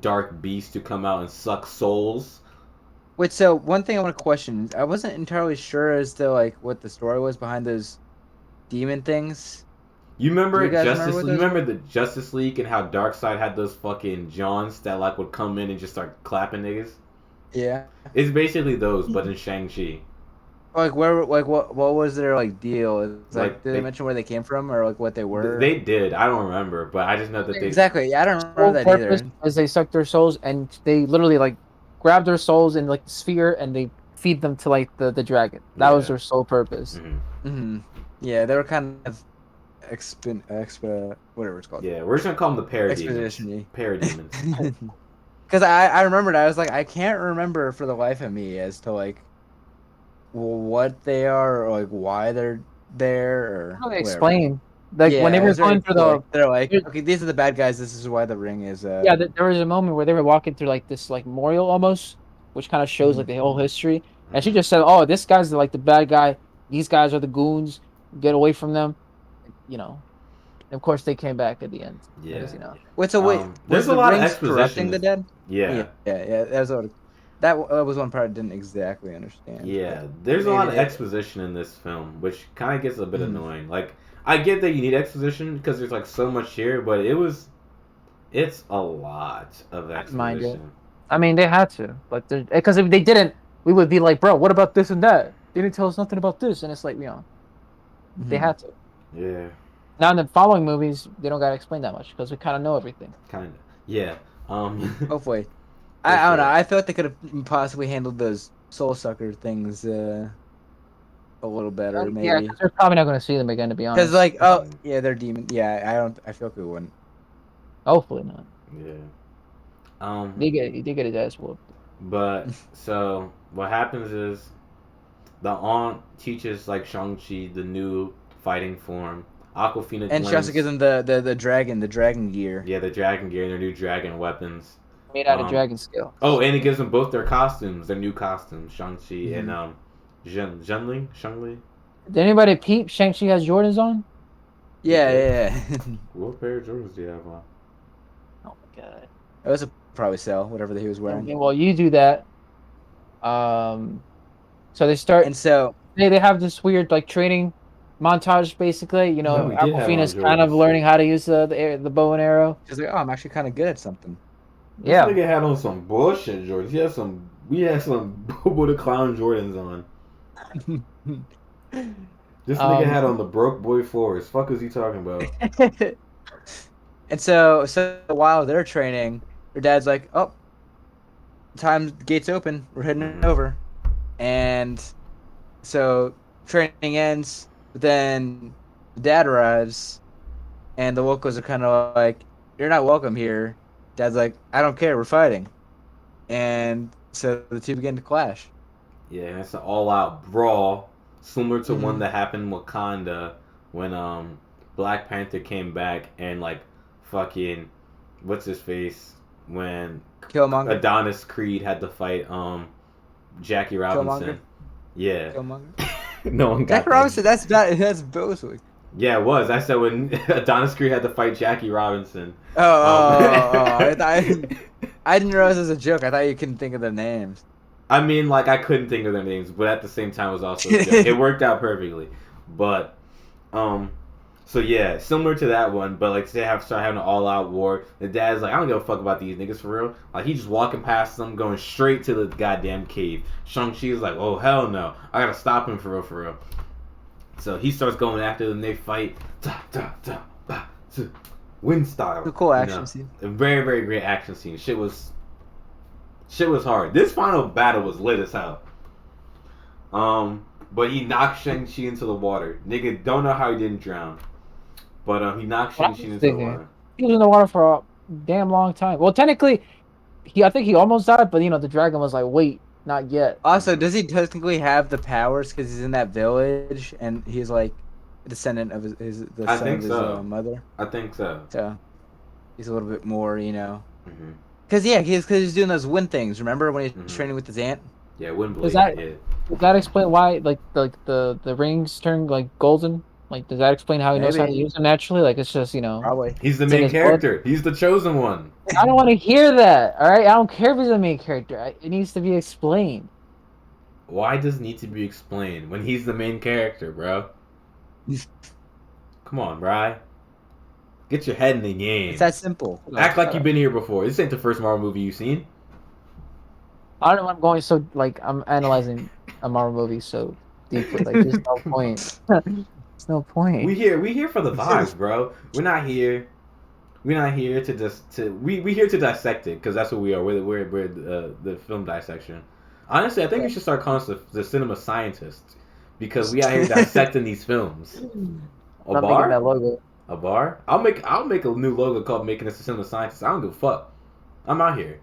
dark beasts to come out and suck souls. Wait, so one thing I want to question. I wasn't entirely sure as to like what the story was behind those demon things. You remember Do you guys Justice? remember what You those remember the Justice League and how Darkseid had those fucking Johns that like would come in and just start clapping niggas? Yeah. It's basically those, but in Shang-Chi. Like where, like what was their like deal? It's Like, like did they mention where they came from or like what they were? They did. I don't remember, but I just know that they. Exactly. Yeah, I don't remember Sole that purpose either. is they suck their souls and they literally like grab their souls in like the sphere and they feed them to like the dragon. That was Yeah. their sole purpose. Mhm. Mm-hmm. Yeah, they were kind of whatever it's called. Yeah, we're just gonna call them the parademons. Expedition-y. Parademons. Because I remembered, I was like, I can't remember for the life of me as to like what they are or like why they're there or How they whatever. explain like Yeah, when they it were was very going through cool. the They're like, okay, these are the bad guys. This is why the ring is. yeah, there was a moment where they were walking through like this like memorial almost, which kind of shows like the whole history. And she just said, "Oh, this guy's like the bad guy. These guys are the goons. Get away from them." You know. And of course, they came back at the end. Yeah. Because, you know. Wait, so wait, there's was a the lot of rings exposition. corrupting the dead? Yeah. Yeah. That was one part I didn't exactly understand. Yeah, there's a lot of exposition in this film, which kind of gets a bit annoying. Like, I get that you need exposition because there's like so much here, but it's a lot of Mind you. exposition. I mean, they had to, like, because if they didn't, we would be like, "Bro, what about this and that? They didn't tell us nothing about this." And it's like, you know, they had to. Yeah, Now in the following movies, they don't gotta explain that much because we kind of know everything. kind of. Yeah. Hopefully. I don't know. I felt they could have possibly handled those soul sucker things a little better, maybe. Yeah, 'cause we're probably not gonna see them again, to be honest. Because like, oh yeah, they're demon. Yeah, I feel like we wouldn't. Hopefully not. Yeah. They get his ass whooped. But so what happens is the aunt teaches like Shang-Chi the new fighting form. Aquafina And she also gives them the dragon gear. yeah, the dragon gear and their new dragon weapons. Made out of dragon scale. Oh, and it gives them both their costumes, their new costumes, Shang-Chi and Zhenli. Did anybody peep Shang-Chi has Jordans on? Yeah. What pair of Jordans do you have on? Oh my god. That was a probably sell whatever that he was wearing. Okay, well, you do that. So they start. And so They have this weird like training montage, basically. You know, Yeah, we did have Aquafina's on kind of Jordans. learning how to use the bow and arrow. she's like, oh, I'm actually kind of good at something. Yeah. This nigga had on some bullshit Jordans. We had some Bobo the Clown Jordans on. This nigga had on the Broke Boy Forest. Fuck is he talking about? And so while they're training, their dad's like, oh, gates open. We're heading over. And so training ends, but then the dad arrives, and the locals are kind of like, you're not welcome here. Dad's like, I don't care, we're fighting. And so the two begin to clash. Yeah, and it's an all-out brawl, similar to one that happened in Wakanda when Black Panther came back and like fucking what's his face when Killmonger. Adonis Creed had to fight Jackie Robinson. Killmonger? Yeah. Killmonger. No one got Jack that. Robinson, that's Bosewick. Yeah, it was. I said when Adonis Creed had to fight Jackie Robinson. I didn't realize it was a joke. I thought you couldn't think of their names. I mean, like, I couldn't think of their names, but at the same time, it was also a joke. It worked out perfectly. But, so yeah, similar to that one, but like, start having an all-out war. The dad's like, I don't give a fuck about these niggas for real. Like, he's just walking past them, going straight to the goddamn cave. Shang-Chi's like, oh, hell no. I gotta stop him for real. So he starts going after them, they fight. Wind style. A cool action scene. A very, very great action scene. Shit was hard. This final battle was lit as hell. But he knocked Shang-Chi into the water. Nigga, don't know how he didn't drown. But he knocked Shang-Chi into the water. He was in the water for a damn long time. Well, technically, I think he almost died, but the dragon was like, wait, not yet. Also, does he technically have the powers because he's in that village and he's like a descendant of his mother? I think so. So he's a little bit more, Because he's doing those wind things. Remember when he's training with his aunt? Yeah, wind blade. Does that explain why the rings turn like golden? Like, does that explain how he knows how to use them naturally? Like, it's just Probably. He's the main character. He's the chosen one. I don't want to hear that. All right, I don't care if he's the main character. It needs to be explained. Why does it need to be explained when he's the main character, bro? Come on, Bri. Get your head in the game. It's that simple. Act like you've been here before. This ain't the first Marvel movie you've seen. I don't know. I'm going so I'm analyzing a Marvel movie so deeply. Like, there's no point. There's no point. We here for the vibes, bro. We're not here to just we here to dissect it because that's what we are. We're the film dissection. Honestly, I think we should start calling us the cinema scientists because we out here dissecting these films. A bar? That logo. A bar? I'll make a new logo called "Making Us a Cinema Scientist." I don't give a fuck. I'm out here.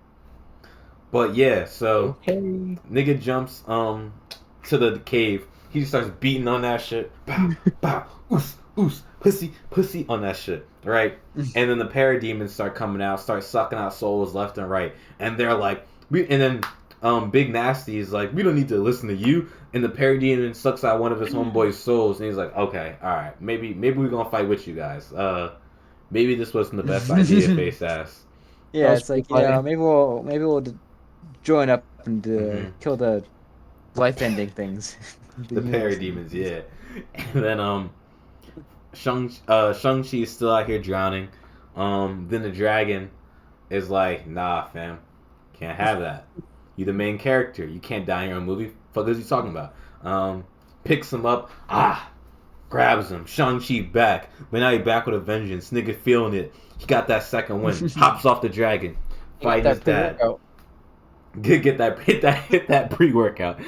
But yeah, so nigga jumps to the cave. He just starts beating on that shit. Bow, bow, oos, pussy on that shit, right? And then the parademons start coming out, start sucking out souls left and right, and they're like, Big Nasty is like, we don't need to listen to you. And the parademon sucks out one of his homeboy's souls, and he's like, okay, all right, maybe we're gonna fight with you guys. Maybe this wasn't the best idea, face ass. Yeah, it's like, maybe we'll join up and kill the life-ending things. The parademons, yeah. And then Shang-Chi is still out here drowning. Then the dragon is like, nah, fam, can't have that. You the main character. You can't die in your own movie. Fuck is he talking about? Picks him up. Grabs him. Shang-Chi back. But now he back with a vengeance. Nigga feeling it. He got that second win. Hops off the dragon. Fight his dad. Hit that pre-workout.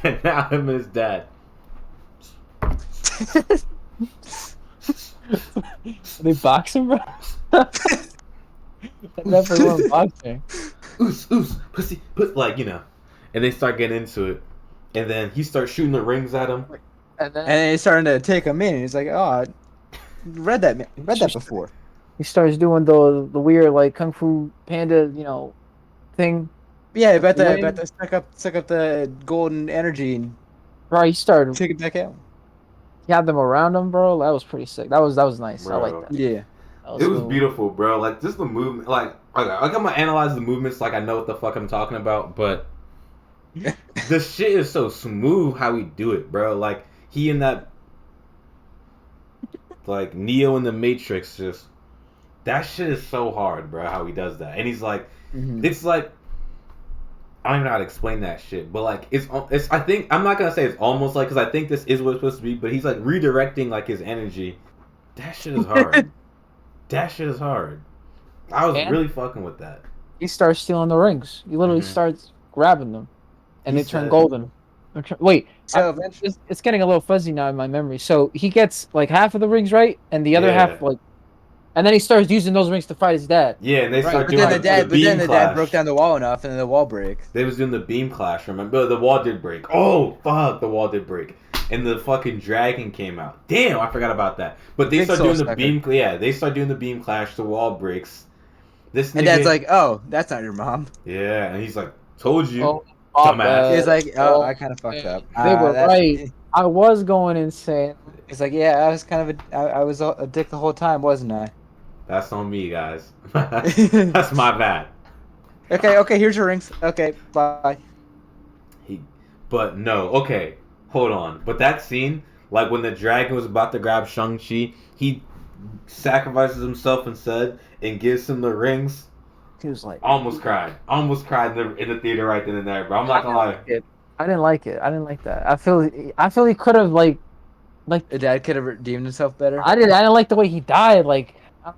And now him and his dad. They boxing, bro? Never won boxing. Oos, pussy, and they start getting into it, and then he starts shooting the rings at him, and then he's starting to take him in. And he's like, "Oh, I read that before." He starts doing the weird like Kung Fu Panda, thing. Yeah, about to suck up the golden energy and he started take it back out. He had them around him, bro. That was pretty sick. That was nice. Bro. I like that. Yeah. It was beautiful, bro. Like, just the movement. Like I'm gonna analyze the movements like I know what the fuck I'm talking about, but the shit is so smooth how we do it, bro. Like, he in that, like, Neo in the Matrix, just that shit is so hard, bro. How he does that, and he's like, it's like, I don't even know how to explain that shit, but like, it's. I think I'm not gonna say it's almost like, because I think this is what it's supposed to be, but he's like redirecting like his energy. That shit is hard. That shit is hard. I was really fucking with that. He starts stealing the rings. He literally starts grabbing them, and they turn golden. Wait, so it's getting a little fuzzy now in my memory. So he gets like half of the rings right, and the other half like, and then he starts using those rings to fight his dad. Yeah, and they start doing the dad broke down the wall enough, and then the wall breaks. They was doing the beam clash. Remember, the wall did break. Oh fuck, the wall did break. And the fucking dragon came out. Damn, I forgot about that. But they start doing the beam. Yeah, they start doing the beam clash. The wall breaks. This nigga, and Dad's like, "Oh, that's not your mom." Yeah, and he's like, "Told you, dumbass." He's like, "Oh, I kind of fucked up." They were right. I was going insane. It's like, yeah, I was kind of I was a dick the whole time, wasn't I? That's on me, guys. That's my bad. Okay, here's your rings. Okay, bye. He, but no, okay, hold on. But that scene, like when the dragon was about to grab Shang Chi, he sacrifices himself instead and gives him the rings. He was like, Almost cried. Almost cried in the theater right then and there, bro. I'm not gonna lie. I didn't like it. I didn't like that. I feel he could have like The dad could have redeemed himself better. I didn't like the way he died. Like, I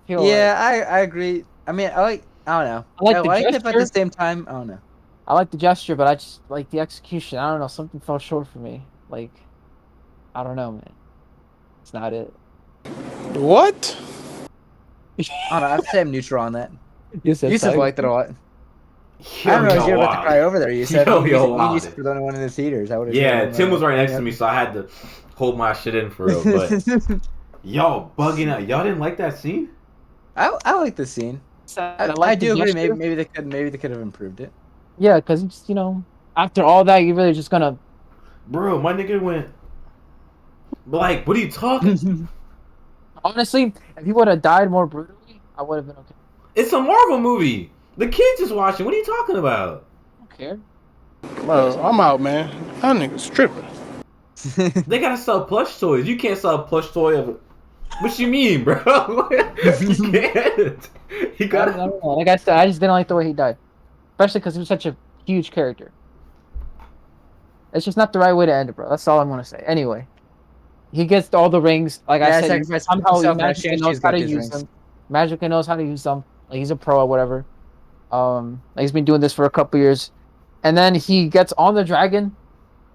feel Yeah, I agree. I mean, I don't know. I like I the liked it, but at the gesture. same time, I don't know. I like the gesture, but I just like the execution. I don't know. Something fell short for me. Like, I don't know, man. It's not it. What? I don't know. I'd say I'm neutral on that. Yusef liked it a lot. Yo, I don't know if yo, you're about to wow. cry over there. You said Yo, you wow. was the only one in the theaters. I would have. Yeah, Tim was right next to me, so I had to hold my shit in for real. But y'all bugging out. Y'all didn't like that scene? I like the scene. I do agree. Maybe they could have improved it. Yeah, because it's after all that, you're really just gonna. Bro, my nigga went. Like, what are you talking? Honestly, if he would have died more brutally, I would have been okay. It's a Marvel movie. The kids is watching. What are you talking about? I don't care. Bro, I'm out, man. That nigga's tripping. They gotta sell plush toys. You can't sell a plush toy of it. What you mean, bro? You can't. You I gotta. don't know. Like I said, I just didn't like the way he died, especially because he was such a huge character. It's just not the right way to end it, bro. That's all I'm gonna say. Anyway, he gets all the rings. Like I said, somehow he magically knows how to use them. Magically knows how to use them. Like he's a pro or whatever. Like he's been doing this for a couple years, and then he gets on the dragon.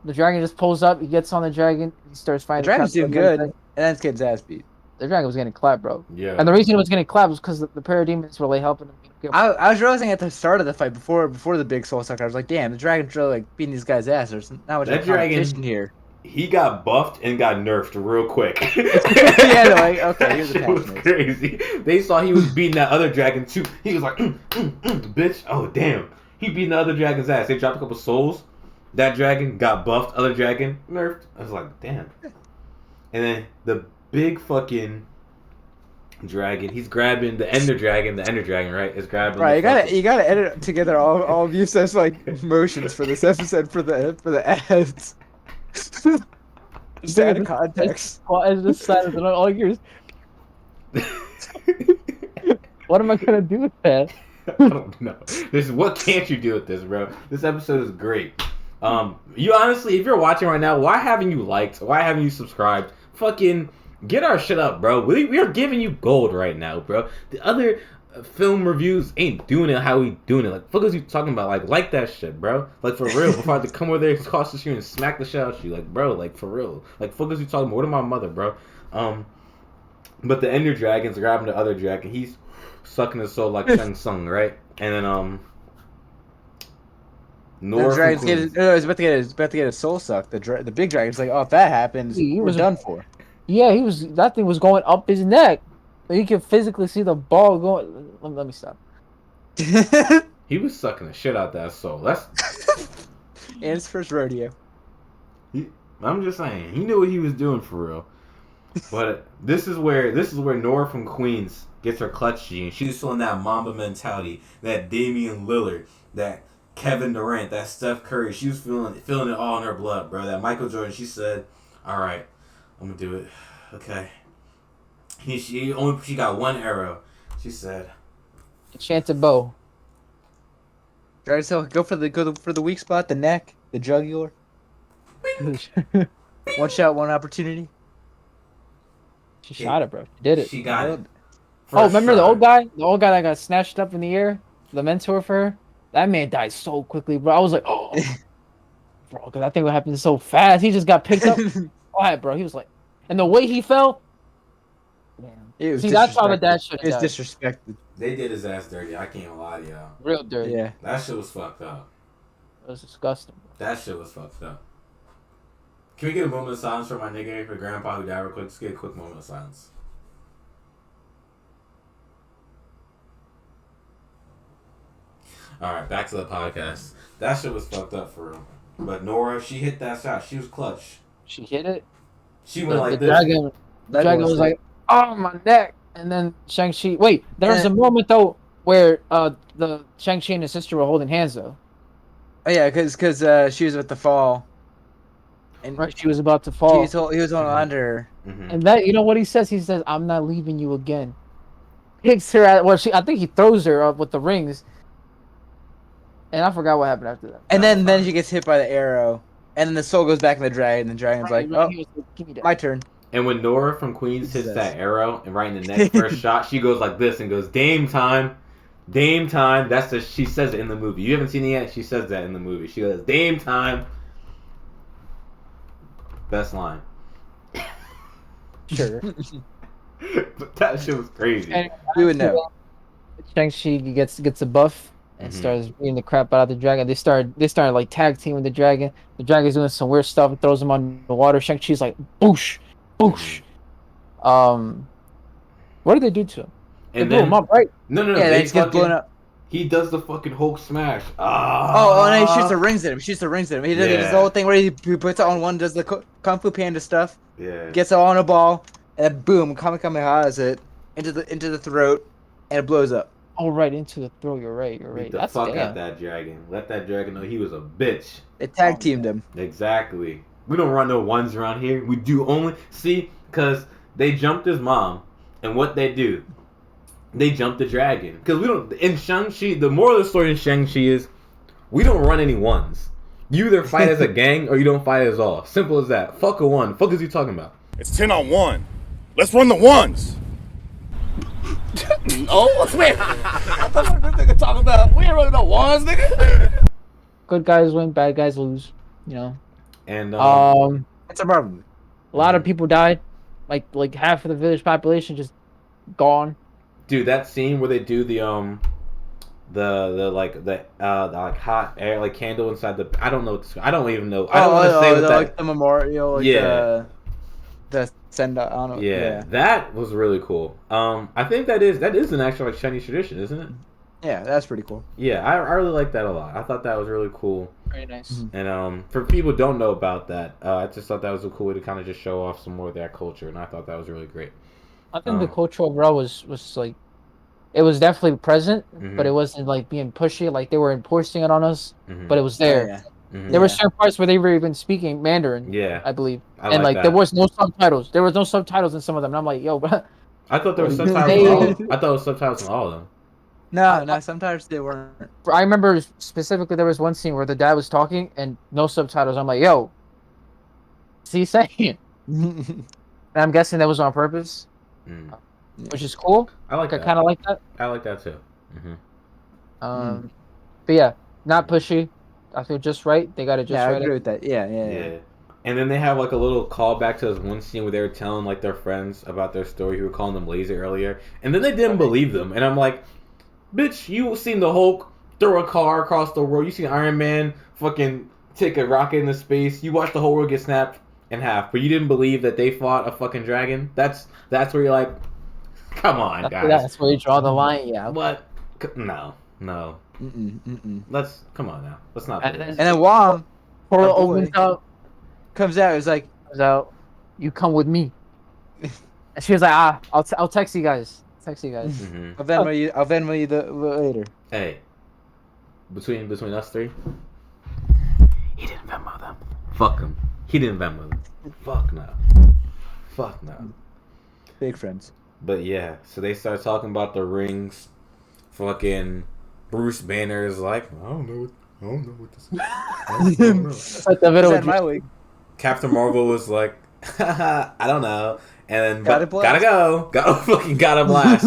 The dragon just pulls up. He gets on the dragon. He starts fighting. The dragon's doing good, and then gets ass beat. The dragon was getting clapped, bro. Yeah. And the reason it was getting clapped was because the parademons were like helping him. I was realizing at the start of the fight before the big soul sucker, I was like, damn, the dragon's really like beating these guys' ass. There's not much That dragon competition here. He got buffed and got nerfed real quick. Yeah, they're like, okay, here's the It was crazy. They saw he was beating that other dragon too. He was like, bitch. Oh damn. He beating the other dragon's ass. They dropped a couple souls. That dragon got buffed. Other dragon nerfed. I was like, damn. And then the big fucking dragon. He's grabbing the ender dragon. The ender dragon, right? Is grabbing. Right, you gotta edit together all of Yusef's like motions for this episode for the ads. Just add a context. As this silence, and all yours. What am I gonna do with that? I don't know. What can't you do with this, bro? This episode is great. You honestly, if you're watching right now, why haven't you liked? Why haven't you subscribed? Fucking get our shit up, bro. We are giving you gold right now, bro. The other film reviews ain't doing it how we doing it. Like, fuck is you talking about? Like that shit, bro. Like, for real. Before I have to come over there, cross the street and smack the shit out of you. Like, bro, like, for real. Like, fuck is you talking about? What my mother, bro? But the Ender Dragon's grabbing the other dragon. He's sucking his soul like Shang Tsung, right? And then, Nora. The dragon's he's about to get his soul sucked. The big dragon's like, oh, if that happens, we're done for. Yeah, that thing was going up his neck. You can physically see the ball going. Let me stop. He was sucking the shit out that soul. That's and his first rodeo. I'm just saying, he knew what he was doing for real. But this is where Nora from Queens gets her clutch G, and she's feeling that Mamba mentality, that Damian Lillard, that Kevin Durant, that Steph Curry. She was feeling it all in her blood, bro. That Michael Jordan. She said, "All right, I'm gonna do it." Okay. She got one arrow. She said, Enchanted bow. Try to go for the weak spot, the neck, the jugular. One shot, one opportunity. She shot it, bro. She did it. She got it. Oh, remember the old guy? The old guy that got snatched up in the air? The mentor for her? That man died so quickly, bro. I was like, oh. Bro, because that thing would happen so fast. He just got picked up. Quiet, bro. He was like, and the way he fell. Damn. See, that's how the dad should have died. Disrespected. They did his ass dirty. I can't lie to y'all. Real dirty. Yeah. That shit was fucked up. It was disgusting. That shit was fucked up. Can we get a moment of silence for my nigga, for grandpa who died real quick? Just get a quick moment of silence. Alright, back to the podcast. That shit was fucked up for real. But Nora, she hit that shot. She was clutch. She hit it. She went like the this. dragon was like, "Oh my neck!" And then Shang-Chi. Wait, there was a moment though where the Shang-Chi and his sister were holding hands though. Oh yeah, because she was with the fall. And right, she was about to fall. He was on under her. And that, you know what he says? He says, "I'm not leaving you again." Kicks her at I think he throws her up with the rings. And I forgot what happened after that. And then she gets hit by the arrow, and then the soul goes back in the dragon. And the dragon's like, "Oh, my turn." And when Nora from Queens hits that arrow and right in the neck first shot, she goes like this and goes, "Dame time, Dame time." She says it in the movie. You haven't seen it yet. She says that in the movie. She goes, "Dame time." Best line. Sure. But that shit was crazy. And we would know. Shang-Chi gets a buff and starts beating the crap out of the dragon. They started like tag teaming the dragon. The dragon's doing some weird stuff and throws him on the water. Shang-Chi's like boosh, boosh. What did they do to him? And they blew him up, right? No. Yeah, they just get blown up. He does the fucking Hulk smash. Oh, no, he shoots the rings at him. He does this whole thing where he puts it on one, does the Kung Fu Panda stuff. Yeah. Gets it on a ball, and then boom, Kamehameha it into the throat, and it blows up. Oh, right, into the throat. You're right. Beat the fuck out that dragon. Let that dragon know he was a bitch. They tag teamed him. Exactly. We don't run no ones around here. We do only... See, because they jumped his mom, and what they do, they jump the dragon. Because we don't... In Shang-Chi, the moral of the story in Shang-Chi is, we don't run any ones. You either fight as a gang, or you don't fight as all. Simple as that. Fuck a one. Fuck is he talking about? It's 10 on 1. Let's run the ones. Oh, man. I thought this nigga talking about, we ain't running no ones, nigga. Good guys win, bad guys lose. You know. And, it's a problem. A lot of people died. Like half of the village population just gone. Dude, that scene where they do the hot air like candle inside the I don't know I don't even know I don't want to say what that like the memorial the send out. I don't know. Yeah, that was really cool. I think that is an actual like Chinese tradition, isn't it? Yeah, that's pretty cool. Yeah, I really like that a lot. I thought that was really cool. Very nice. And for people who don't know about that, I just thought that was a cool way to kind of just show off some more of that culture, and I thought that was really great. I think the culture overall was like, it was definitely present, but it wasn't like being pushy. Like they were enforcing it on us, but it was there. Yeah. There were certain parts where they were even speaking Mandarin. Yeah, I believe, and like there was no subtitles. There was no subtitles in some of them. And I'm like, yo, bro. I thought there was subtitles. I thought it was subtitles in all of them. No, sometimes they weren't. I remember specifically there was one scene where the dad was talking and no subtitles. I'm like, yo, what's he saying? And I'm guessing that was on purpose, which is cool. I like that. I kind of like that. I like that too. But yeah, not pushy. I feel just right. They got it just right. I agree with that. Yeah. And then they have like a little callback to this one scene where they were telling like their friends about their story who were calling them lazy earlier, and then they didn't believe them. And I'm like, bitch, you seen the Hulk throw a car across the world? You seen Iron Man fucking take a rocket into space? You watched the whole world get snapped in half, but you didn't believe that they fought a fucking dragon? That's where you're like, come on, guys. That's where you draw the line. Yeah. What? No. Let's come on now. Let's not. And then Wong portal opens up, comes out. It's like, you come with me. And she was like, I'll text you guys. I'll Venmo you later. Hey, between us three, he didn't Venmo them. Fuck him. He didn't Venmo them. Fuck no. Big friends. But yeah, so they start talking about the rings. Fucking Bruce Banner is like, I don't know what this is. I don't know. Captain Marvel was like, I don't know. And then gotta go. Gotta blast.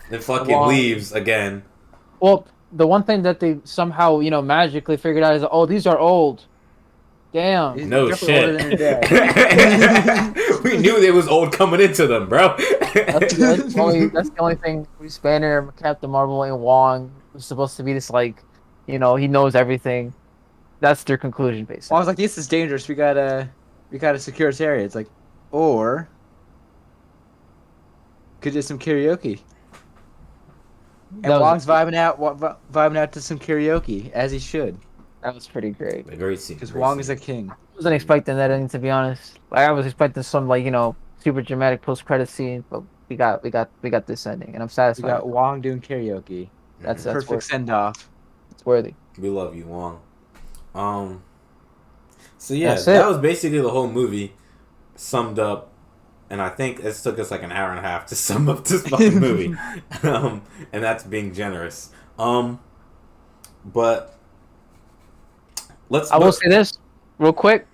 And fucking leaves again. Well, the one thing that they somehow, magically figured out is, these are old. Damn. No shit. We knew they was old coming into them, bro. That's the only thing. Bruce Banner, Captain Marvel, and Wong was supposed to be this he knows everything. That's their conclusion, basically. Wong's like, this is dangerous. We gotta secure this area. It's like, or could do some karaoke. And Wong's vibing out to some karaoke, as he should. That was pretty great. A great scene. Because great Wong scene. is a king. I wasn't expecting that ending, to be honest. Like I was expecting some like super dramatic post credit scene, but we got this ending, and I'm We satisfied. got Wong doing karaoke. That's Perfect send off. It's worthy. We love you, Wong. So yeah, That's that it. was basically the whole movie summed up, and I think it took us like an hour and a half to sum up this fucking movie, and that's being generous. But I will say this real quick.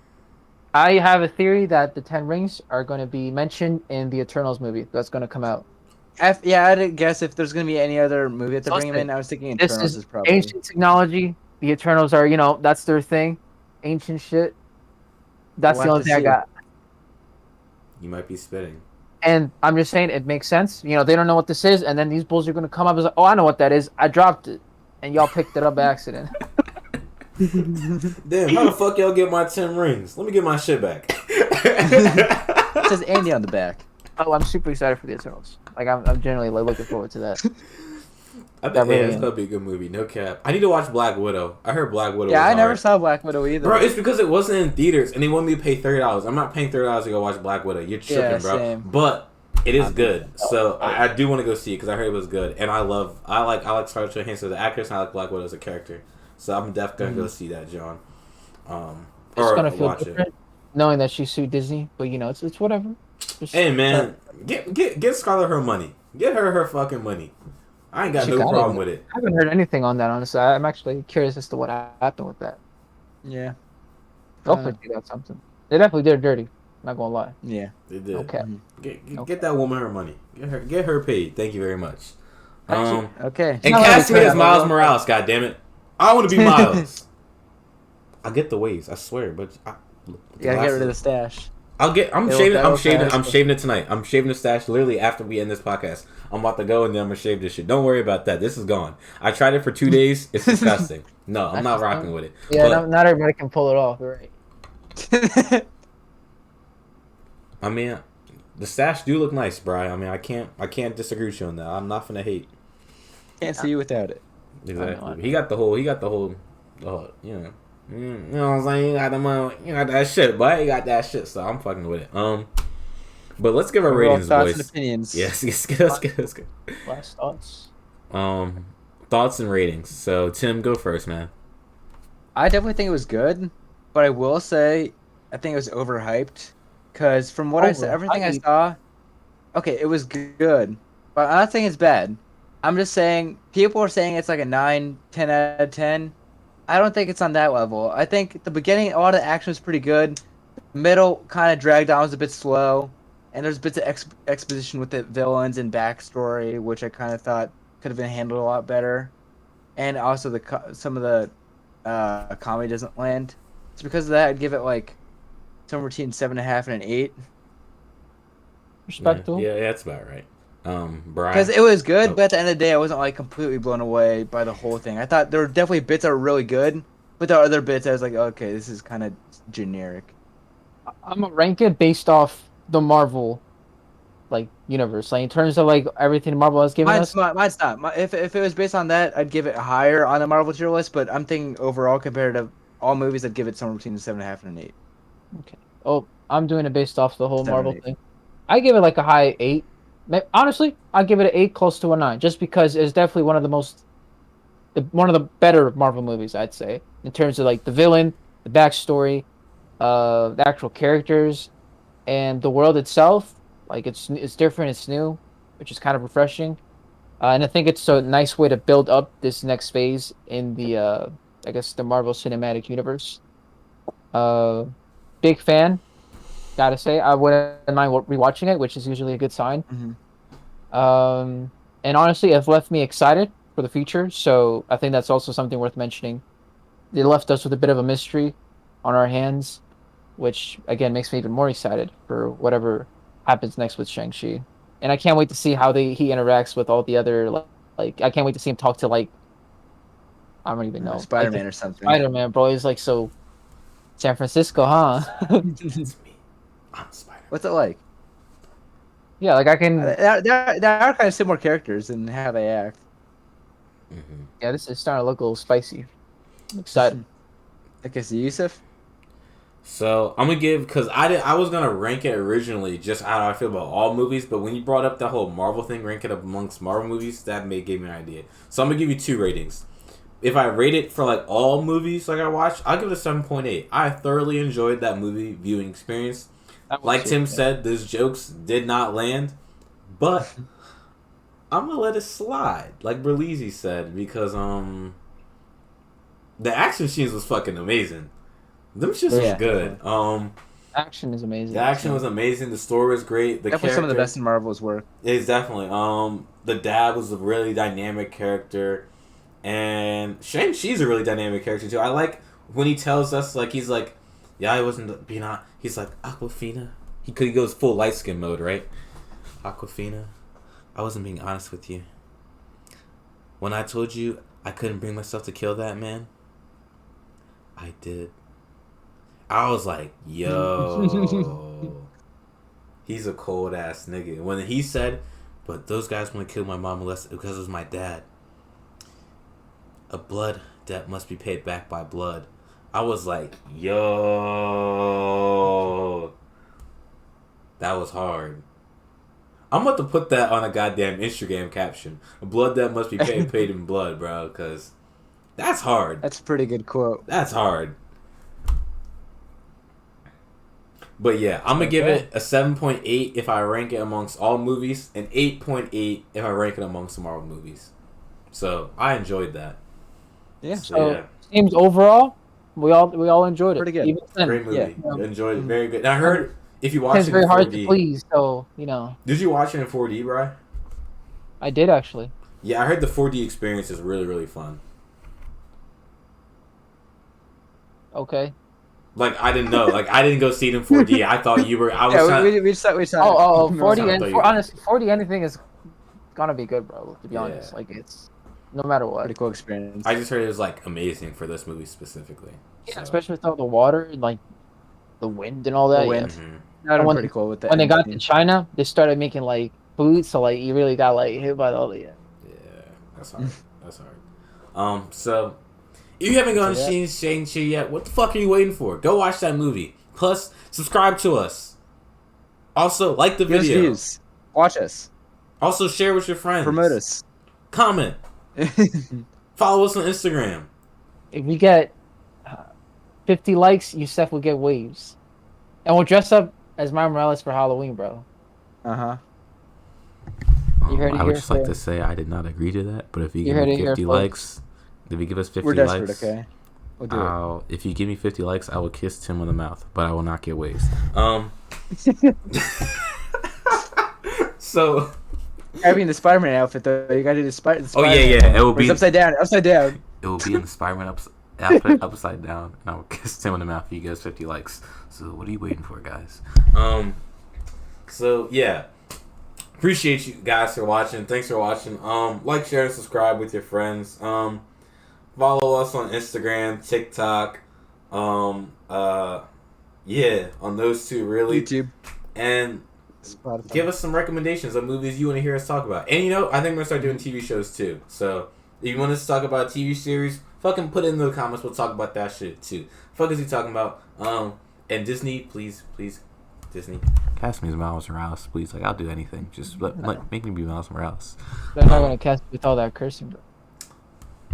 I have a theory that the 10 Rings are going to be mentioned in the Eternals movie that's going to come out. Yeah, I didn't guess if there's gonna be any other movie that they're bringing in. I was thinking This Eternals is is probably ancient technology. The Eternals are, that's their thing. Ancient shit. That's We'll the have only to thing I see. got. You might be spitting. And I'm just saying it makes sense. They don't know what this is, and then these bulls are going to come up and like, oh, I know what that is. I dropped it. And y'all picked it up by accident. Damn, how the fuck y'all get my 10 rings? Let me get my shit back. It says Andy on the back. Oh, I'm super excited for the Eternals. Like, I'm generally looking forward to that. I think it's gonna be a good movie. No cap. I need to watch Black Widow. I heard Black Widow. Yeah, was I never hard. saw Black Widow either. Bro, it's because it wasn't in theaters and they wanted me to pay $30. I'm not paying $30 to go watch Black Widow. You're tripping, bro. Same. But it is good, so I do want to go see it because I heard it was good, and I like Scarlett Johansson as an actress, and I like Black Widow as a character. So I'm definitely gonna go see that, John. It's Or gonna feel watch different, knowing that she sued Disney, but it's whatever. Hey man, get Scarlett her money. Get her fucking money. I ain't got She no got problem it. with it. I haven't heard anything on that, honestly. I'm actually curious as to what happened with that. Yeah. Hopefully she got something. They definitely did her dirty. Not gonna lie. Yeah. They did. Okay. Get that woman her money. Get her paid. Thank you very much. Okay. And cast me as Miles Morales. God damn it! I want to be Miles. I'll get the waves. I swear, but You gotta get rid of the stash. I'm shaving it tonight. I'm shaving the stash literally after we end this podcast. I'm about to go and then I'm gonna shave this shit. Don't worry about that. This is gone. I tried it for 2 days. It's disgusting. No, I'm not rocking with it. Yeah, but, not everybody can pull it off. You're right. I mean, the stash do look nice, Brian. I mean, I can't disagree with you on that. I'm not finna hate. Can't see you without it. Exactly. He got the whole. You know. You know what I'm saying? You got the money. You got that shit, but you got that shit. So I'm fucking with it. But let's give our ratings, thoughts boys. and opinions. Yes, let's get. Last thoughts. Thoughts and ratings. So Tim, go first, man. I definitely think it was good, but I will say I think it was overhyped. Because from what I saw, everything I saw, okay, it was good, but I'm not saying it's bad. I'm just saying people are saying it's like a 9, 10 out of 10. I don't think it's on that level. I think the beginning, a lot of the action was pretty good. The middle kind of dragged on, was a bit slow, and there's bits of exposition with the villains and backstory, which I kind of thought could have been handled a lot better. And also some of the comedy doesn't land. So because of that, I'd give it like somewhere between 7.5 and an 8. Respectable. Yeah, that's about right. Brian. Because it was good, but at the end of the day, I wasn't like completely blown away by the whole thing. I thought there were definitely bits that were really good, but there are other bits I was like, okay, this is kind of generic. I'm gonna rank it based off the Marvel, universe. Like in terms of everything Marvel has given us. Mine's not. If it was based on that, I'd give it higher on the Marvel tier list. But I'm thinking overall, compared to all movies, I'd give it somewhere between 7.5 and an 8. Okay. Oh, I'm doing it based off the whole 7 Marvel 8. thing. I give it a high 8. Honestly, I'll give it an 8, close to a 9, just because it's definitely one of the better Marvel movies, I'd say, in terms of the villain, the backstory, the actual characters, and the world itself. It's different, it's new, which is kind of refreshing, and I think it's a nice way to build up this next phase in the the Marvel Cinematic Universe. Big fan. Gotta say, I wouldn't mind rewatching it, which is usually a good sign. Mm-hmm. And honestly, it left me excited for the future, so I think that's also something worth mentioning. It left us with a bit of a mystery on our hands, which again makes me even more excited for whatever happens next with Shang-Chi. And I can't wait to see how he interacts with all the other I can't wait to see him talk to I don't even know, Spider-Man or something. Spider-Man, bro. He's so San Francisco, huh? It's me. I'm Spider. What's it like? Yeah, I can. There are kind of similar characters in how they act. Mm-hmm. Yeah, this is starting to look a little spicy. I'm excited. Okay, so Yusef? So I'm gonna give, because I was gonna rank it originally just how I feel about all movies, but when you brought up that whole Marvel thing, rank it amongst Marvel movies, that gave me an idea. So I'm gonna give you 2 ratings. If I rate it for like all movies like I watched, I'll give it a 7.8. I thoroughly enjoyed that movie viewing experience. Like Tim said, those jokes did not land, but I'm gonna let it slide, like Berlizzi said, because the action scenes was fucking amazing. Them shits was good. Action is amazing. The action was amazing. The story was great. The definitely some of the best in Marvel's work. It's definitely. The dad was a really dynamic character, and Shang Chi's a really dynamic character too. I like when he tells us, like, he's like, yeah, I wasn't being on. He's like, Aquafina. He goes full light skin mode, right? Aquafina, I wasn't being honest with you. When I told you I couldn't bring myself to kill that man, I did. I was like, yo. He's a cold ass nigga. When he said, but those guys want to kill my mom because it was my dad. A blood debt must be paid back by blood. I was like, yo. That was hard. I'm about to put that on a goddamn Instagram caption. A blood debt must be paid in blood, bro, because that's hard. That's a pretty good quote. That's hard. But yeah, I'm going to give it a 7.8 if I rank it amongst all movies, and 8.8 if I rank it amongst the Marvel movies. So, I enjoyed that. Yeah. So, seems overall, we all enjoyed it. Pretty good. Great movie. Enjoyed it. Very good. And I heard, if you watch it in 4D... It's very hard to please, so, you know. Did you watch it in 4D, Bri? I did, actually. Yeah, I heard the 4D experience is really, really fun. Okay. Like, I didn't know. Like, I didn't go see it in 4D. I thought you were... we saw 4D anything is gonna be good, bro, to be honest. Like, it's... No matter what. Pretty cool experience. I just heard it was, like, amazing for this movie specifically. Yeah, so. Especially with all the water and, like, the wind and all that. The wind. Yeah. Mm-hmm. Pretty cool with that. When they got to China, they started making, like, food, so, like, you really got, like, hit by all the... Yeah, that's hard. That's hard. So... If you haven't gone to Shang Chi yet, what the fuck are you waiting for? Go watch that movie. Plus, subscribe to us. Also, like the video. Views. Watch us. Also, share with your friends. Promote us. Comment. Follow us on Instagram. If we get 50 likes, Yusef will get waves. And we'll dress up as Miles Morales for Halloween, bro. Uh-huh. I would just like to say I did not agree to that, but if you give me 50 likes... If you give us 50 likes, okay. We'll do it. If you give me 50 likes, I will kiss Tim on the mouth, but I will not get waves. So, having the Spider-Man outfit though, you gotta do the Spider-Man. Oh yeah, it will be upside down. It will be in the Spider-Man outfit upside down, and I will kiss Tim on the mouth if he gives 50 likes. So what are you waiting for, guys? So yeah. Appreciate you guys for watching. Thanks for watching. Like, share, and subscribe with your friends. Follow us on Instagram, TikTok, on those two really. YouTube. And Spotify. Give us some recommendations of movies you want to hear us talk about. And I think we're gonna start doing TV shows too. So if you want us to talk about a TV series, fucking put it in the comments. We'll talk about that shit too. Fuck is he talking about? And Disney, please, Disney, cast me as Miles Morales, please. Like, I'll do anything. Just make me be Miles Morales. They're not gonna cast with all that cursing, bro.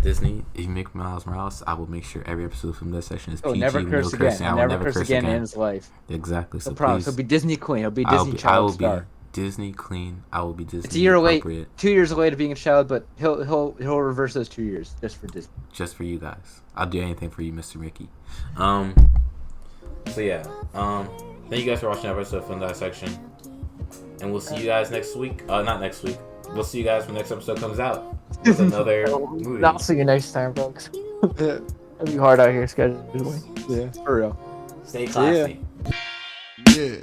Disney, if you make Miles Morales, I will make sure every episode from this section is PG. Never curse no again. cursing. I will never curse again in his life. Exactly. So please. He'll be Disney clean. He'll be Disney child I will star. Be Disney clean. I will be Disney. It's a year away. 2 years away to being a child, but he'll reverse those 2 years just for Disney. Just for you guys. I'll do anything for you, Mr. Mickey. So yeah. Thank you guys for watching that episode from Dissection. And we'll see you guys next week. Not next week. We'll see you guys when the next episode comes out. With another movie. I'll see you next time, folks. It'll be hard out here scheduling. Yeah, for real. Stay classy. Yeah.